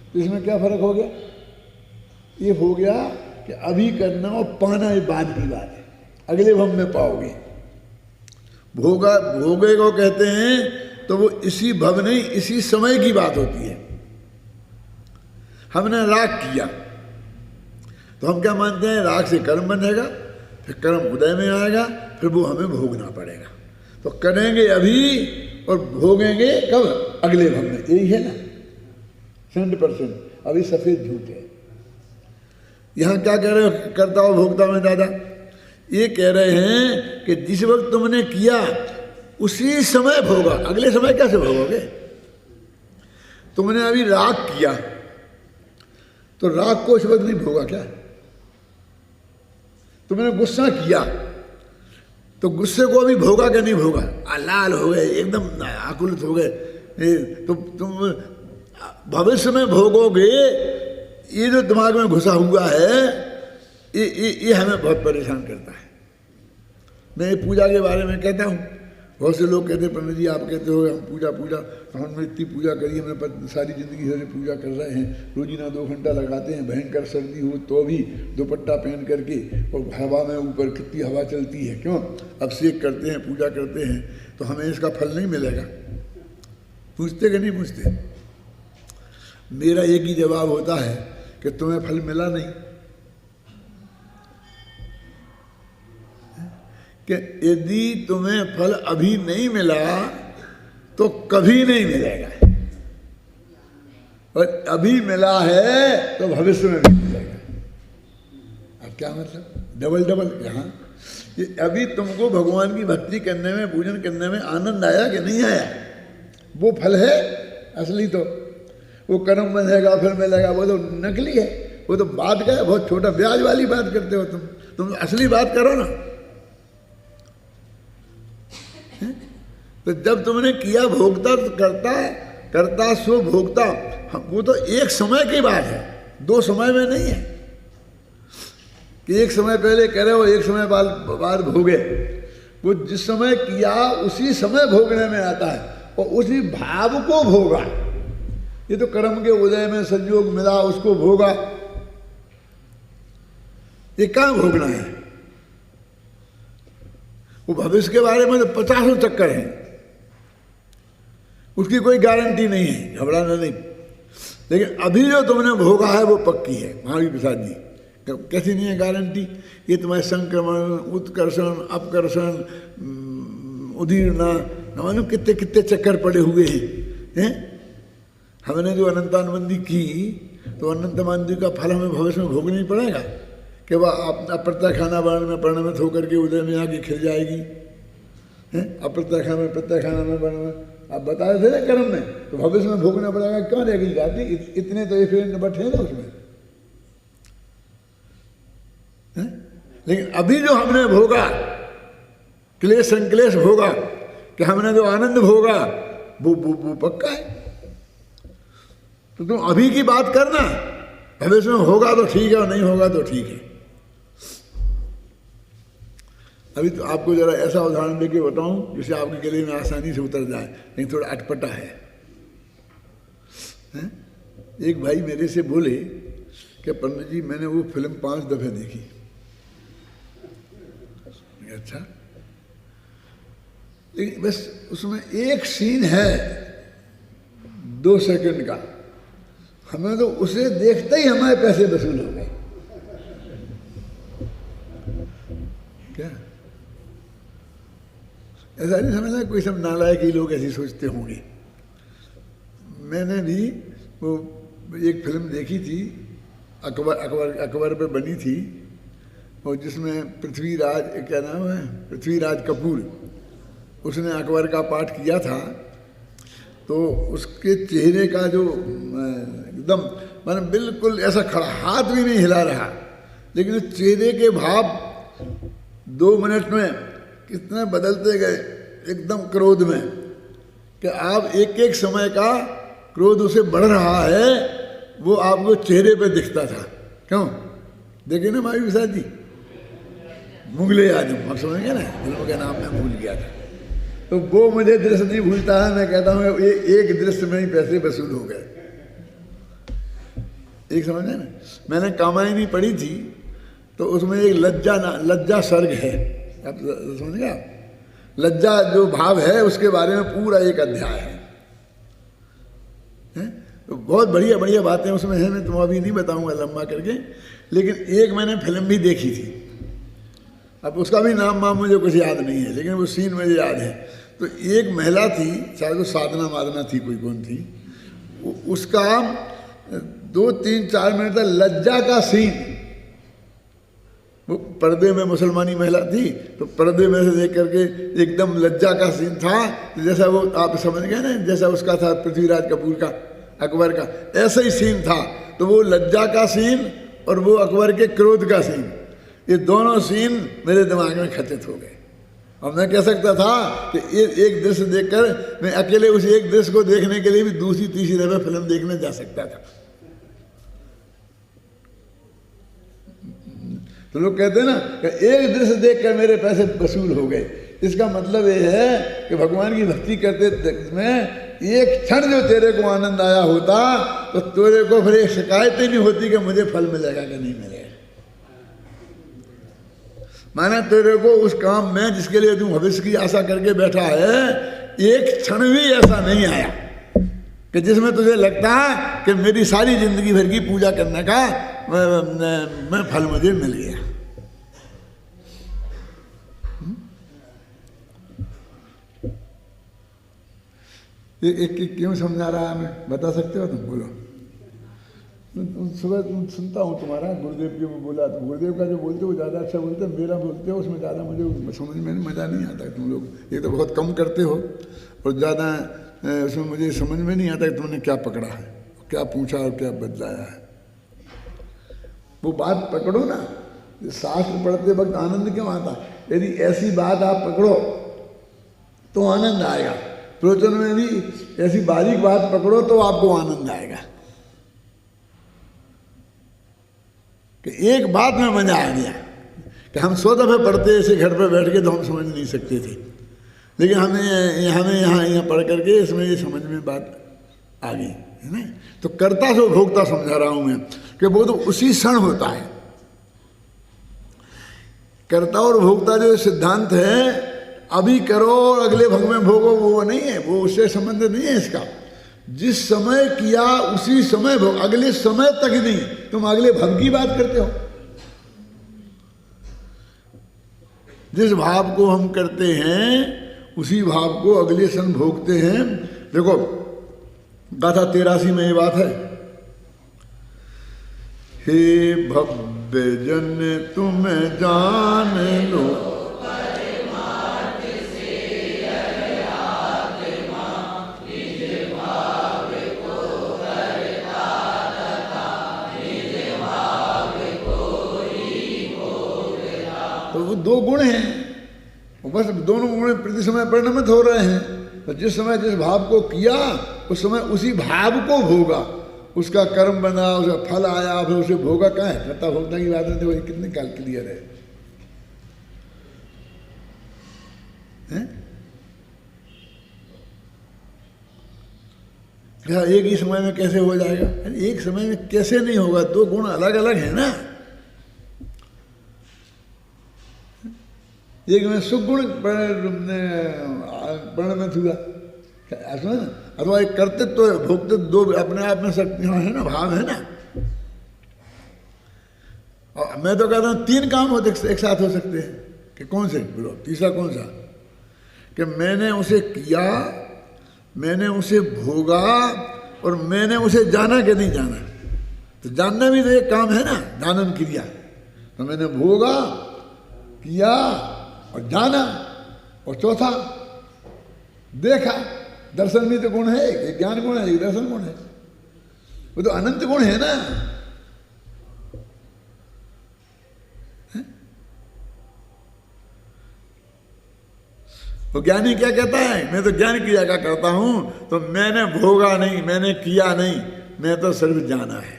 तो इसमें क्या फर्क हो गया? ये हो गया कि अभी करना और पाना ये बाद की बात है, अगले भव में पाओगे। भोगे को कहते हैं तो वो इसी भव नहीं इसी समय की बात होती है। हमने राग किया तो हम क्या मानते हैं, राग से कर्म बनेगा, फिर कर्म उदय में आएगा, फिर वो हमें भोगना पड़ेगा। तो करेंगे अभी और भोगेंगे कब? अगले भव में। यही है ना 100%। अभी सफेद झूठ है। यहां क्या कह रहे हो कर्ता और भोक्ता में दादा? ये कह रहे हैं कि जिस वक्त तुमने किया उसी समय भोगा, अगले समय कैसे भोगोगे? तुमने अभी राग किया तो राग को इस वक्त नहीं भोगा क्या? तुमने गुस्सा किया तो गुस्से को अभी भोगा क्या नहीं भोगा? लाल हो गए, एकदम आकुलित हो गए, तो तुम भविष्य में भोगोगे। ये जो दिमाग में घुसा हुआ है ये हमें बहुत परेशान करता है। मैं पूजा के बारे में कहता हूँ, बहुत से लोग कहते हैं पंडित जी आप कहते हो हम पूजा हमने इतनी पूजा करी, हमने सारी ज़िंदगी से पूजा कर रहे हैं, रोजीना 2 घंटा लगाते हैं, भयंकर सर्दी हो तो भी दुपट्टा पहन करके, और हवा में ऊपर कितनी हवा चलती है, क्यों अभिषेक करते हैं, पूजा करते हैं, तो हमें इसका फल नहीं मिलेगा? पूछते कि नहीं पूछते? मेरा एक ही जवाब होता है कि तुम्हें फल मिला नहीं, कि यदि तुम्हें फल अभी नहीं मिला तो कभी नहीं मिलेगा, और अभी मिला है तो भविष्य में भी मिलेगा। अब क्या मतलब? डबल यहाँ ये अभी तुमको भगवान की भक्ति करने में, पूजन करने में आनंद आया कि नहीं आया? वो फल है असली। तो वो कर्म बनेगा फिर मिलेगा, वो तो नकली है, वो तो बात का है, बहुत छोटा ब्याज वाली बात करते हो तुम असली बात करो ना। तो जब तुमने किया भोगता तो करता सो भोगता, वो तो एक समय की बात है, 2 समय में नहीं है कि एक समय पहले करे और एक समय बाद भोगे। वो जिस समय किया उसी समय भोगने में आता है और उसी भाव को भोगा। ये तो कर्म के उदय में संयोग मिला उसको भोगा, ये कहाँ भोगना है? वो भविष्य के बारे में तो 50 चक्कर हैं, उसकी कोई गारंटी नहीं है, घबराना नहीं। लेकिन अभी जो तुमने भोगा है वो पक्की है। महावीर प्रसाद जी कैसी नहीं है गारंटी? ये तुम्हारे संक्रमण, उत्कर्षण, अपकर्षण, उदीर्णा, न मालूम कितने कितने चक्कर पड़े हुए हैं। हमने जो अनंतानुबंधी की तो अनंतमानंदी का फल हमें भविष्य में भोगना ही पड़ेगा कि वह अप्रत्यखाना वर्ण में परिणमित होकर के उदय में आके खिल जाएगी। अप्रत्यखा में प्रत्यखाना में वर्ण में आप बता रहे थे ना कर्म में, तो भविष्य में भोगना पड़ेगा। क्यों रहेगी जाति? इतने तो ये बैठे हैं ना उसमें। लेकिन अभी जो हमने भोगा, क्लेश संक्लेश भोगा, कि हमने जो आनंद भोगा वो पक्का है। तो तुम अभी की बात करना, भविष्य में होगा तो ठीक है और नहीं होगा तो ठीक है। अभी तो आपको जरा ऐसा उदाहरण देके बताऊं जिससे आपके गले में आसानी से उतर जाए, लेकिन थोड़ा अटपटा है। एक भाई मेरे से बोले कि पंडित जी मैंने वो फिल्म 5 दफे देखी। अच्छा, लेकिन बस उसमें एक सीन है 2 सेकंड का, हमें तो उसे देखते ही हमारे पैसे वसूल हो गए। क्या ऐसा नहीं समझना कोई सब नालायक ही लोग ऐसी सोचते होंगे। मैंने भी वो एक फिल्म देखी थी, अकबर पे बनी थी, और जिसमें पृथ्वीराज, क्या नाम है, पृथ्वीराज कपूर, उसने अकबर का पाठ किया था। तो उसके चेहरे का जो एकदम माने बिल्कुल ऐसा खड़ा, हाथ भी नहीं हिला रहा, लेकिन चेहरे के भाव 2 मिनट में कितने बदलते गए एकदम क्रोध में, कि आप एक एक समय का क्रोध उसे बढ़ रहा है, वो आपको चेहरे पे दिखता था। क्यों देखे ना मावी प्रसाद जी, मुगले आजम, आप समझ गए ना, फिल्म का नाम मैं भूल गया था। तो वो मुझे दृश्य नहीं भूलता है, मैं कहता हूँ एक दृश्य में ही पैसे वसूल हो गए। एक समझे ना, मैंने कामायनी पढ़ी थी, तो उसमें एक लज्जा सर्ग है, आप समझ गए। लज्जा जो भाव है उसके बारे में पूरा एक अध्याय है। तो बहुत बढ़िया बढ़िया बातें उसमें हैं, मैं तुम्हें अभी नहीं बताऊंगा लंबा करके, लेकिन एक मैंने फिल्म भी देखी थी, अब उसका भी नाम मुझे कुछ याद नहीं है, लेकिन वो सीन मुझे याद है। तो एक महिला थी, शायद वो साधना माधना थी, कोई कौन थी, उसका 2-3-4 मिनट तक लज्जा का सीन, वो पर्दे में मुसलमानी महिला थी, तो पर्दे में से देख करके एकदम लज्जा का सीन था, जैसा वो आप समझ गए ना, जैसा उसका था पृथ्वीराज कपूर का, अकबर का, ऐसा ही सीन था। तो वो लज्जा का सीन और वो अकबर के क्रोध का सीन, ये दोनों सीन मेरे दिमाग में खचित हो गए। और मैं कह सकता था कि एक दृश्य देखकर मैं अकेले उस एक दृश्य को देखने के लिए भी दूसरी तीसरी दफा फिल्म देखने जा सकता था। तो लोग कहते हैं ना कि एक दृश्य देखकर मेरे पैसे वसूल हो गए। इसका मतलब ये है कि भगवान की भक्ति करते में एक क्षण जो तेरे को आनंद आया होता, तो तेरे को फिर एक शिकायत ही नहीं होती कि मुझे फल मिलेगा कि नहीं मिलेगा। माना तेरे को उस काम में जिसके लिए तू भविष्य की आशा करके बैठा है, एक क्षण भी ऐसा नहीं आया कि जिसमें तुझे लगता है कि मेरी सारी जिंदगी भर की पूजा करने का मैं फल मुझे मिल गया। एक क्यों समझा रहा है, मैं बता सकते हो तुम? बोलो। सुबह सुनता हूँ तुम्हारा गुरुदेव जी को बोला, तो गुरुदेव का जो बोलते हो ज़्यादा अच्छा बोलते हो, मेरा बोलते हो उसमें ज़्यादा मुझे समझ में मज़ा नहीं आता। तुम लोग एक तो बहुत कम करते हो और ज़्यादा उसमें मुझे समझ में नहीं आता कि तुमने क्या पकड़ा है, क्या पूछा और क्या बदलाया है। वो बात पकड़ो ना, शास्त्र पढ़ते वक्त आनंद क्यों आता? यदि ऐसी बात आप पकड़ो तो आनंद आएगा। प्रवचन में भी ऐसी बारीक बात पकड़ो तो आपको आनंद आएगा। कि एक बात में मजा आ गया कि हम 100 दफे पढ़ते ऐसे घर पर बैठ के तो हम समझ नहीं सकते थे, लेकिन हमें यहाँ पढ़ करके इसमें ये समझ में बात आ गई है ना। तो कर्ता से भोक्ता समझा रहा हूं मैं कि वो तो उसी क्षण होता है। कर्ता और भोक्ता जो सिद्धांत है, अभी करो और अगले भग में भोगो, वो नहीं है, वो उससे संबंध नहीं है इसका। जिस समय किया उसी समय भोग, अगले समय तक नहीं। तुम अगले भग की बात करते हो। जिस भाव को हम करते हैं उसी भाव को अगले क्षण भोगते हैं। देखो गाथा 83 में ये बात है, हे भव्य जन तुम जान लो, तो वो 2 गुण हैं, बस दोनों गुण प्रति समय परिणमित हो रहे हैं। तो जिस समय जिस भाव को किया उस समय उसी भाव को भोगा, उसका कर्म बना, उसका फल आया, फिर उसे भोगा। कहाँ है कर्ता भोगता की बात है? देखो कितनी काल क्लियर है, क्या एक ही समय में कैसे हो जाएगा? एक समय में कैसे नहीं होगा? 2 गुण अलग अलग है ना। एक में सुगुण परिणमित हुआ, अथवा एक कर्तृत्व भोक्तृत्व, 2 अपने आप में शक्तियां है ना, भाव है ना। और मैं तो कहता हूँ 3 काम एक साथ हो सकते हैं। कि कौन से? बोलो तीसरा कौन सा? कि मैंने उसे किया, मैंने उसे भोगा और मैंने उसे जाना कि नहीं जाना। तो जानना भी तो एक काम है ना, जानन क्रिया। तो मैंने भोगा, किया और जाना, और चौथा देखा। दर्शन भी तो गुण है, एक ज्ञान गुण है, एक दर्शन गुण है। वो तो अनंत गुण है ना। तो ज्ञानी क्या कहता है, मैं तो ज्ञान क्रिया का करता हूँ, तो मैंने भोगा नहीं, मैंने किया नहीं, मैं तो सिर्फ जाना है,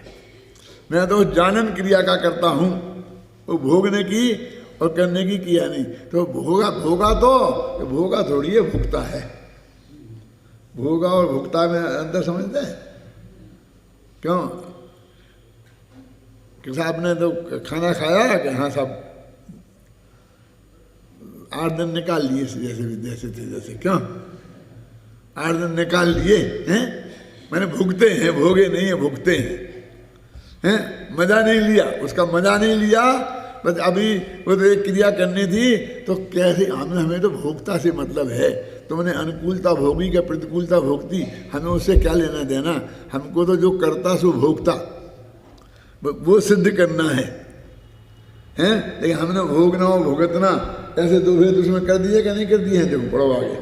मैं तो जानन क्रिया का करता हूँ, वो भोगने की और करने की किया नहीं। तो भोगा तो भोगा थोड़ी है, भुगता है। भोगा और भुगता में अंतर समझते हैं? क्यों कि साहब ने तो खाना खाया कि हाँ साहब 8 दिन निकाल लिए जैसे थे जैसे, क्यों 8 दिन निकाल लिए हैं? मैंने भुगते हैं, भोगे नहीं है, भुगते हैं। मजा नहीं लिया, उसका मजा नहीं लिया, बस अभी वो तो एक क्रिया करनी थी, तो कैसे हमें तो भोक्ता से मतलब है। तुमने अनुकूलता भोगी क्या प्रतिकूलता भोगती, हमें उससे क्या लेना देना? हमको तो जो करता सो भोगता, वो सिद्ध करना है, हैं? लेकिन हमने भोगना और भुगतना ऐसे दो भेद उसमें कर दिए कि नहीं कर दिए हैं? देखो पढ़ो आगे।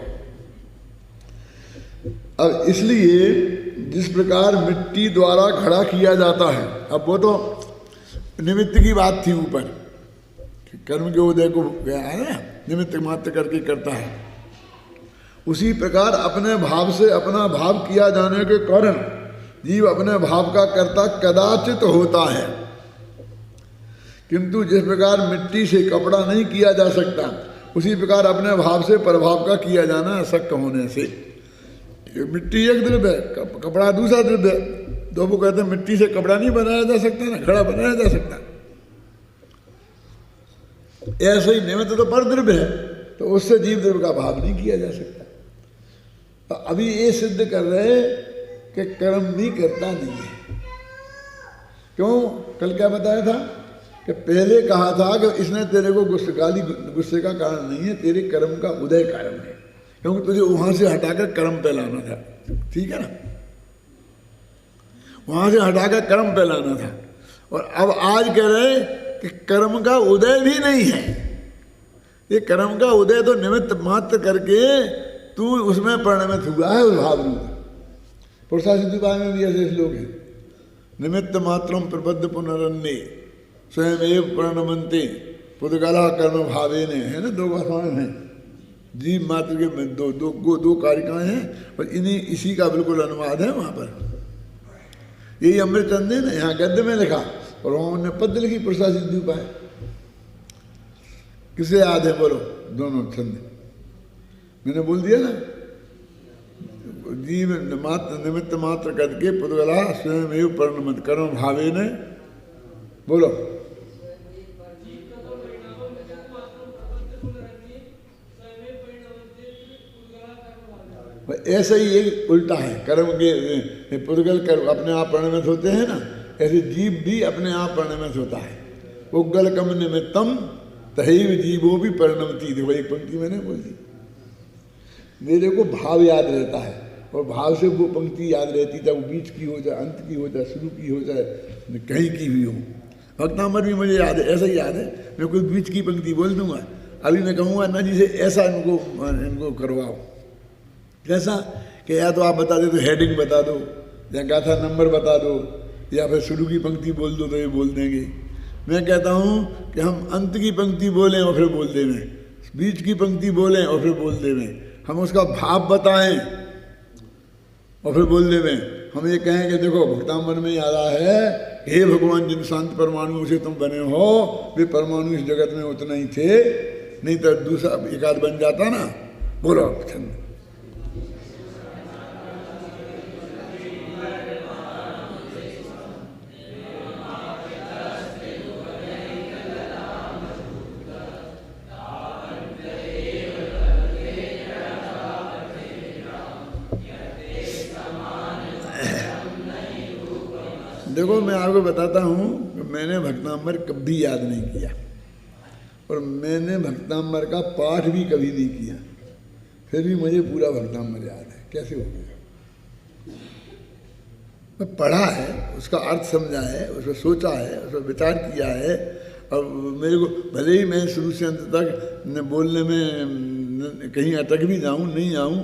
अब इसलिए जिस प्रकार मिट्टी द्वारा खड़ा किया जाता है, अब वो तो निमित्त की बात थी ऊपर, कर्म के उदय को गया है ना, निमित्त मात्र करके करता है। उसी प्रकार अपने भाव से अपना भाव किया जाने के कारण जीव अपने भाव का कर्ता कदाचित होता है, किंतु जिस प्रकार मिट्टी से कपड़ा नहीं किया जा सकता, उसी प्रकार अपने भाव से प्रभाव का किया जाना अशक्य होने से। मिट्टी एक द्रव्य है, कपड़ा दूसरा द्रव्य है। तो वो कहते हैं मिट्टी से कपड़ा नहीं बनाया जा सकता ना, घड़ा बनाया जा सकता। ऐसे ही निमित्त तो पर द्रव्य है, तो उससे जीव द्रव्य का भाव नहीं किया जा सकता। तो अभी ये सिद्ध कर रहे कि कर्म भी करता नहीं है। क्यों? कल क्या बताया था कि पहले कहा था कि इसने तेरे को गुस्से का कारण नहीं है, तेरे कर्म का उदय कारण है, क्योंकि तुझे वहां से हटाकर कर्म पे लाना था। ठीक है ना? वहां से हटाकर कर्म पे लाना था। और अब आज कह रहे कि कर्म का उदय भी नहीं है। ये कर्म का उदय तो निमित्त मात्र करके तू उसमें परिणमित हुआ है, उस भाव रूप। पुरुषासिद्धि में भी ऐसे श्लोक है, निमित्त मात्रम प्रबद्ध पुनरन्य स्वयं एव प्रणमंते पुद्गला कर्म भावे ने, है ना, 2 भाषाएं हैं। जीव मात्र के दो कारिकाएं हैं, और इन्हीं इसी का बिल्कुल अनुवाद है वहां पर। यही अमृतचंदे ने यहाँ गद्य में लिखा, और वहां उन्होंने पद लिखी पुरुषासिद्धि उपाय। किसे याद है बोलो? दोनों छंद मैंने बोल दिया ना। जीव मात्र निमित्त मात्र करके पुद्गला स्वयं एव परिणमत कर्म भावे ने, बोलो। ऐसा ही एक उल्टा है, कर्म के पुद्गल कर्म अपने आप परिणमित होते हैं ना, ऐसे जीव भी अपने आप परिणमित होता है। उग्गल कम निमित्तम तहैव जीवो भी परिणमति। देखो एक पंक्ति मैंने बोल दी। मेरे को भाव याद रहता है, और भाव से वो पंक्ति याद रहती, चाहे वो बीच की हो, चाहे अंत की हो, चाहे शुरू की हो, चाहे कहीं की भी हो। भक्तामर भी मुझे याद है, ऐसा ही याद है। मैं कोई बीच की पंक्ति बोल दूंगा, अभी मैं कहूँगा ना जी से ऐसा इनको करवाओ। कैसा कि या तो आप बता दो तो हेडिंग बता दो, या गाथा नंबर बता दो, या फिर शुरू की पंक्ति बोल दो तो ये बोल देंगे। मैं कहता हूँ कि हम अंत की पंक्ति बोलें और फिर बोल देवें, बीच की पंक्ति बोलें और फिर बोल देवें, हम उसका भाव बताएं और फिर बोल देवें। हम ये कहें कि देखो भक्तामर में याद है, हे भगवान जिन शांत परमाणु से तुम बने हो, वे परमाणु इस जगत में उतना ही थे, नहीं तो दूसरा एकाध बन जाता ना। बोलो छंद। देखो मैं आपको बताता हूँ कि मैंने भक्तामर कभी याद नहीं किया, और मैंने भक्तामर का पाठ भी कभी नहीं किया, फिर भी मुझे पूरा भक्तामर याद है। कैसे हो गया? मैं पढ़ा है, उसका अर्थ समझा है, उसको सोचा है, उसको विचार किया है, और मेरे को भले ही मैं शुरू से अंत तक न बोलने में कहीं अटक भी जाऊँ, नहीं आऊँ,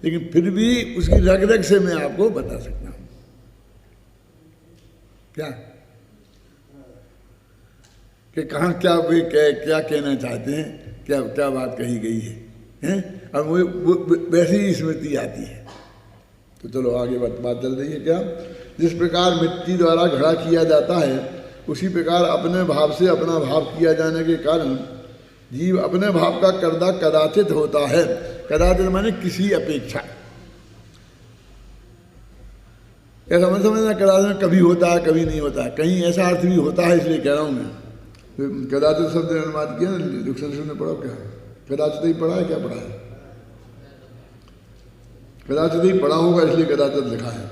लेकिन फिर भी उसकी रग रग से मैं आपको बता सकता हूँ। क्या कि कहाँ क्या वे क्या कहना चाहते हैं, क्या क्या बात कही गई है, हैं, और वो वैसी ही स्मृति आती है। तो चलो आगे बात चल रही है क्या, जिस प्रकार मिट्टी द्वारा घड़ा किया जाता है उसी प्रकार अपने भाव से अपना भाव किया जाने के कारण जीव अपने भाव का कर्ता कदाचित होता है। कदाचित माने किसी अपेक्षा, ऐसा मत समझना कदाचित कभी होता है कभी नहीं होता है, कहीं ऐसा अर्थ भी होता है, इसलिए कह रहा हूँ मैं। कदाचित शब्द ने अनुवाद किया ना, डिक्शनरी में पढ़ो क्या, कदाचित ही पढ़ा है, क्या पढ़ा है, कदाचित ही पढ़ा होगा इसलिए कदाचित लिखा है।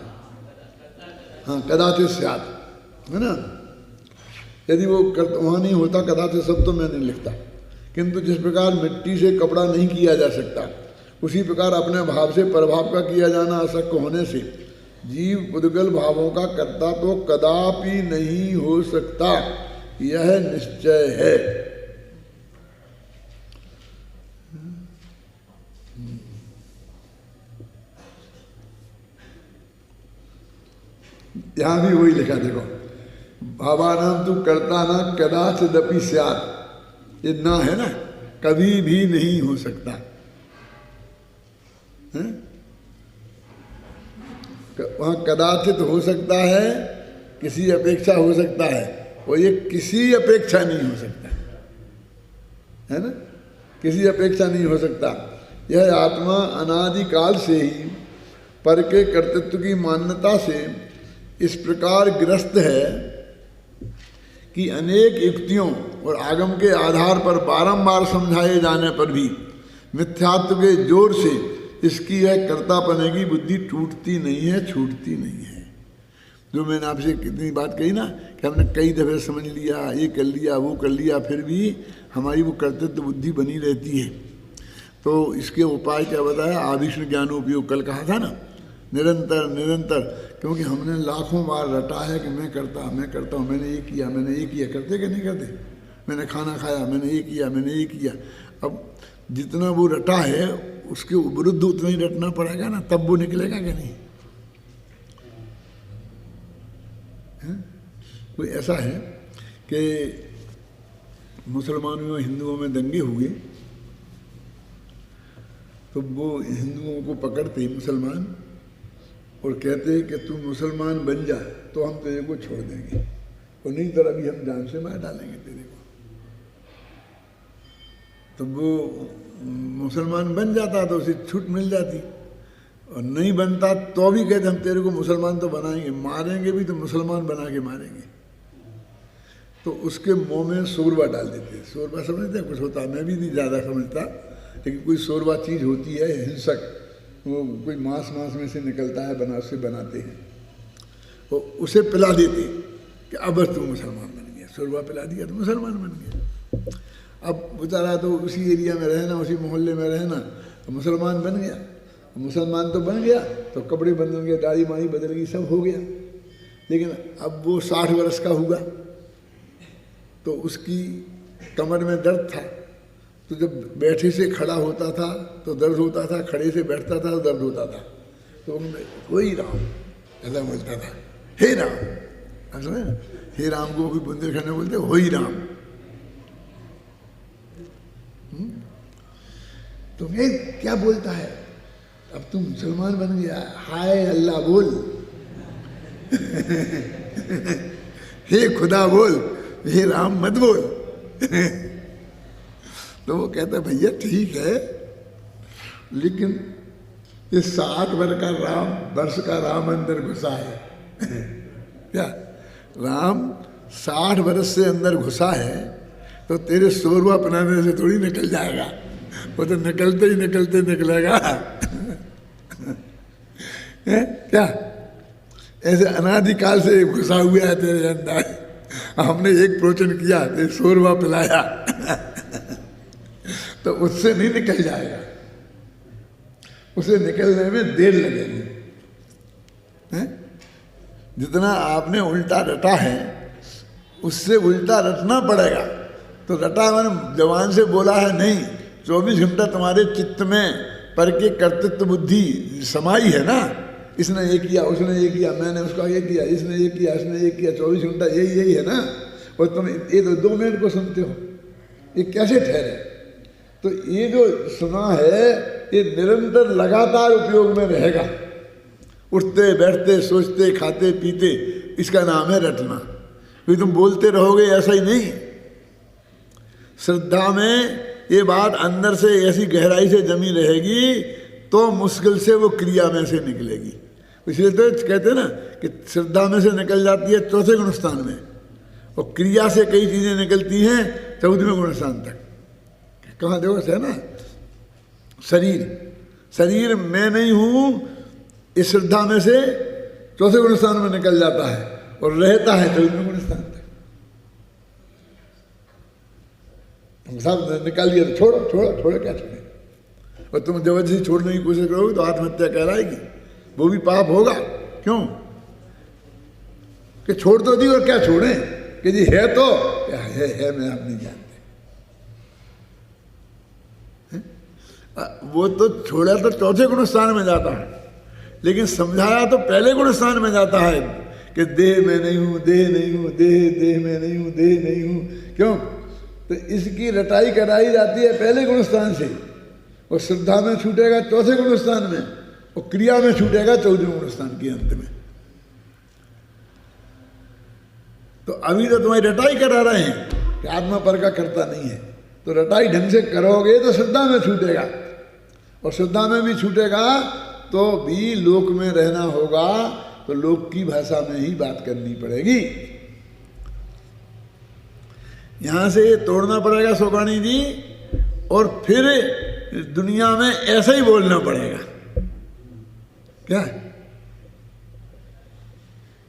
हाँ, कदाचित स्यात्, है ना। यदि वो वहाँ नहीं होता कदाचित शब्द तो मैं नहीं लिखता। किंतु जिस प्रकार मिट्टी से कपड़ा नहीं किया जा सकता उसी प्रकार अपने भाव से प्रभाव का किया जाना अशक्य होने से जीव पुद्गल भावों का कर्ता तो कदापि नहीं हो सकता, यह निश्चय है। यहां भी वही लिखा, देखो, भावानाम तू कर्ता ना कदाचिदपि स्यात्, ये ना है ना, कभी भी नहीं हो सकता है? वहां कदाचित हो सकता है, किसी अपेक्षा हो सकता है, और ये किसी अपेक्षा नहीं हो सकता है ना, किसी अपेक्षा नहीं हो सकता। यह आत्मा अनादिकाल से ही पर के कर्तृत्व की मान्यता से इस प्रकार ग्रस्त है कि अनेक युक्तियों और आगम के आधार पर बारंबार समझाए जाने पर भी मिथ्यात्व के जोर से इसकी यह कर्तापने की बुद्धि टूटती नहीं है, छूटती नहीं है। जो मैंने आपसे कितनी बात कही ना कि हमने कई दफे समझ लिया, ये कर लिया, वो कर लिया, फिर भी हमारी वो कर्तृत्व बुद्धि बनी रहती है। तो इसके उपाय क्या बताया, आविष्ण ज्ञानोपयोग कल कहा था ना, निरंतर निरंतर, क्योंकि हमने लाखों बार रटा है कि मैं करता हूँ, मैंने ये किया, मैंने ये किया, करते कि नहीं करते, मैंने खाना खाया, मैंने ये किया, मैंने ये किया। अब जितना वो रटा है उसके विरुद्ध उतना ही रटना पड़ेगा ना, तब वो निकलेगा कि नहीं। कोई ऐसा है कि मुसलमानों और हिंदुओं में दंगे हुए तो वो हिंदुओं को पकड़ते मुसलमान और कहते कि तू मुसलमान बन जा तो हम तेरे को छोड़ देंगे, और नहीं तो अभी हम जान से मार डालेंगे तेरे को। तो वो मुसलमान बन जाता तो उसे छूट मिल जाती, और नहीं बनता तो भी कहते हम तेरे को मुसलमान तो बनाएंगे, मारेंगे भी तो मुसलमान बना के मारेंगे। तो उसके मुंह में शोरबा डाल देते। शोरबा समझते हैं कुछ होता है, मैं भी नहीं ज़्यादा समझता, लेकिन कोई शोरबा चीज़ होती है हिंसक, वो कोई मांस में से निकलता है, उससे बनाते हैं, तो उसे पिला देते कि अब बस तू मुसलमान बन गया, शोरबा पिला दिया तो मुसलमान बन गया। अब बेचारा तो उसी एरिया में रहना, उसी मोहल्ले में रहना, तो मुसलमान बन गया। मुसलमान तो बन गया तो कपड़े बदल गए, दाढ़ी माड़ी बदल गई, सब हो गया। लेकिन अब वो 60 वर्ष का हुआ तो उसकी कमर में दर्द था, तो जब बैठे से खड़ा होता था तो दर्द होता था, खड़े से बैठता था तो दर्द होता था। तो वही राम ऐसा बोलता था, हे राम, समझे ना, हे राम को भी बुंदेलखंड में बोलते हो ही राम। तो ये क्या बोलता है, अब तुम मुसलमान बन गया, हाय अल्लाह बोल हे खुदा बोल, हे राम मत बोल। तो वो कहता है भैया ठीक है, लेकिन ये 60 वर्ष का राम अंदर घुसा है क्या, राम 60 वर्ष से अंदर घुसा है तो तेरे शोरबा बनाने से थोड़ी निकल जाएगा, वो तो निकलते ही निकलते निकलेगा क्या, ऐसे अनादिकाल से घुसा हुआ है तेरे अंदर। हमने एक प्रोचन किया, तेरे शोरबा पिलाया तो उससे नहीं निकल जाएगा, उसे निकलने में देर लगेगी। जितना आपने उल्टा रटा है उससे उल्टा रटना पड़ेगा। तो रटा मैंने जवान से बोला है नहीं, 24 घंटा तुम्हारे चित्त में पर के कर्तृत्व बुद्धि समाई है ना, इसने ये किया, उसने ये किया, मैंने उसका ये किया, इसने ये किया, इसने ये किया, 24 घंटा यही है ना। और तुम ये तो 2 मिनट को सुनते हो, ये कैसे ठहरे? तो ये जो सुना है ये निरंतर लगातार उपयोग में रहेगा। उठते बैठते सोचते खाते पीते, इसका नाम है रटना। क्योंकि तुम बोलते रहोगे ऐसा ही नहीं। श्रद्धा में ये बात अंदर से ऐसी गहराई से जमी रहेगी तो मुश्किल से वो क्रिया में से निकलेगी। इसलिए तो कहते हैं ना कि श्रद्धा में से निकल जाती है चौथे गुण स्थान में, और क्रिया से कई चीजें निकलती हैं 14वें गुण स्थान तक। कहाँ देखो है ना, शरीर मैं नहीं हूं, इस श्रद्धा में से चौथे गुण स्थान में निकल जाता है और रहता है 14वें गुण स्थान तक। तुम सब निकाल लिया तो छोड़ो क्या छोड़े। और तुम जबरदस्ती छोड़ने की कोशिश करोगे तो आत्महत्या कहलाएगी, वो भी पाप होगा। क्यों कि छोड़ तो दी और क्या छोड़े कि जी है तो क्या है मैं आप नहीं जानते। वो तो छोड़ा तो चौथे गुण स्थान में जाता है, लेकिन समझाया तो पहले गुण स्थान में जाता है कि देह में नहीं हूं, देह नहीं हूं, देह में नहीं हूं, देह नहीं हूं। क्यों तो इसकी रटाई कराई जाती है पहले गुण स्थान से, और श्रद्धा में छूटेगा चौथे गुण स्थान में, और क्रिया में छूटेगा 14वें गुण स्थान के अंत में। तो अभी तो तुम्हारी रटाई करा रहे हैं कि आत्मा पर का करता नहीं है, तो रटाई ढंग से करोगे तो श्रद्धा में छूटेगा, और श्रद्धा में भी छूटेगा तो भी लोक में रहना होगा, तो लोक की भाषा में ही बात करनी पड़ेगी। यहां से ये तोड़ना पड़ेगा सोगानी जी, और फिर दुनिया में ऐसा ही बोलना पड़ेगा। क्या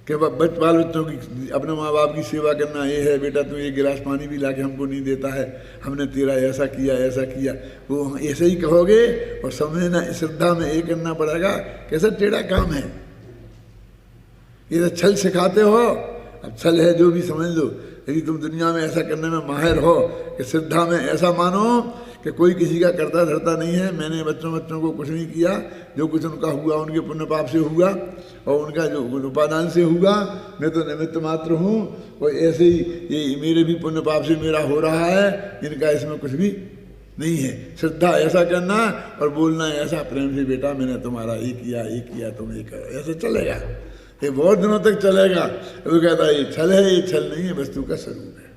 कि बाल बच्चों की, अपने माँ बाप की सेवा करना ये है, बेटा तू ये गिलास पानी भी लाके हमको नहीं देता है, हमने तेरा ऐसा किया, वो ऐसे ही कहोगे। और समझना श्रद्धा में ये करना पड़ेगा, कैसा टेढ़ा काम है ये, तो छल सिखाते हो। अब छल है जो भी समझ लो, यदि तुम दुनिया में ऐसा करने में माहिर हो कि श्रद्धा में ऐसा मानो कि कोई किसी का करता धरता नहीं है, मैंने बच्चों को कुछ नहीं किया, जो कुछ उनका हुआ उनके पुण्य पाप से हुआ और उनका जो उपादान से हुआ, मैं तो निमित्त मात्र हूँ, और ऐसे ही ये मेरे भी पुण्य पाप से मेरा हो रहा है, इनका इसमें कुछ भी नहीं है। श्रद्धा ऐसा करना और बोलना ऐसा प्रेम से, बेटा मैंने तुम्हारा ये किया तुम ये करो, ऐसे चलेगा, ये बहुत दिनों तक चलेगा। वो कहता है ये छल है, ये छल नहीं है, वस्तु का स्वरूप है।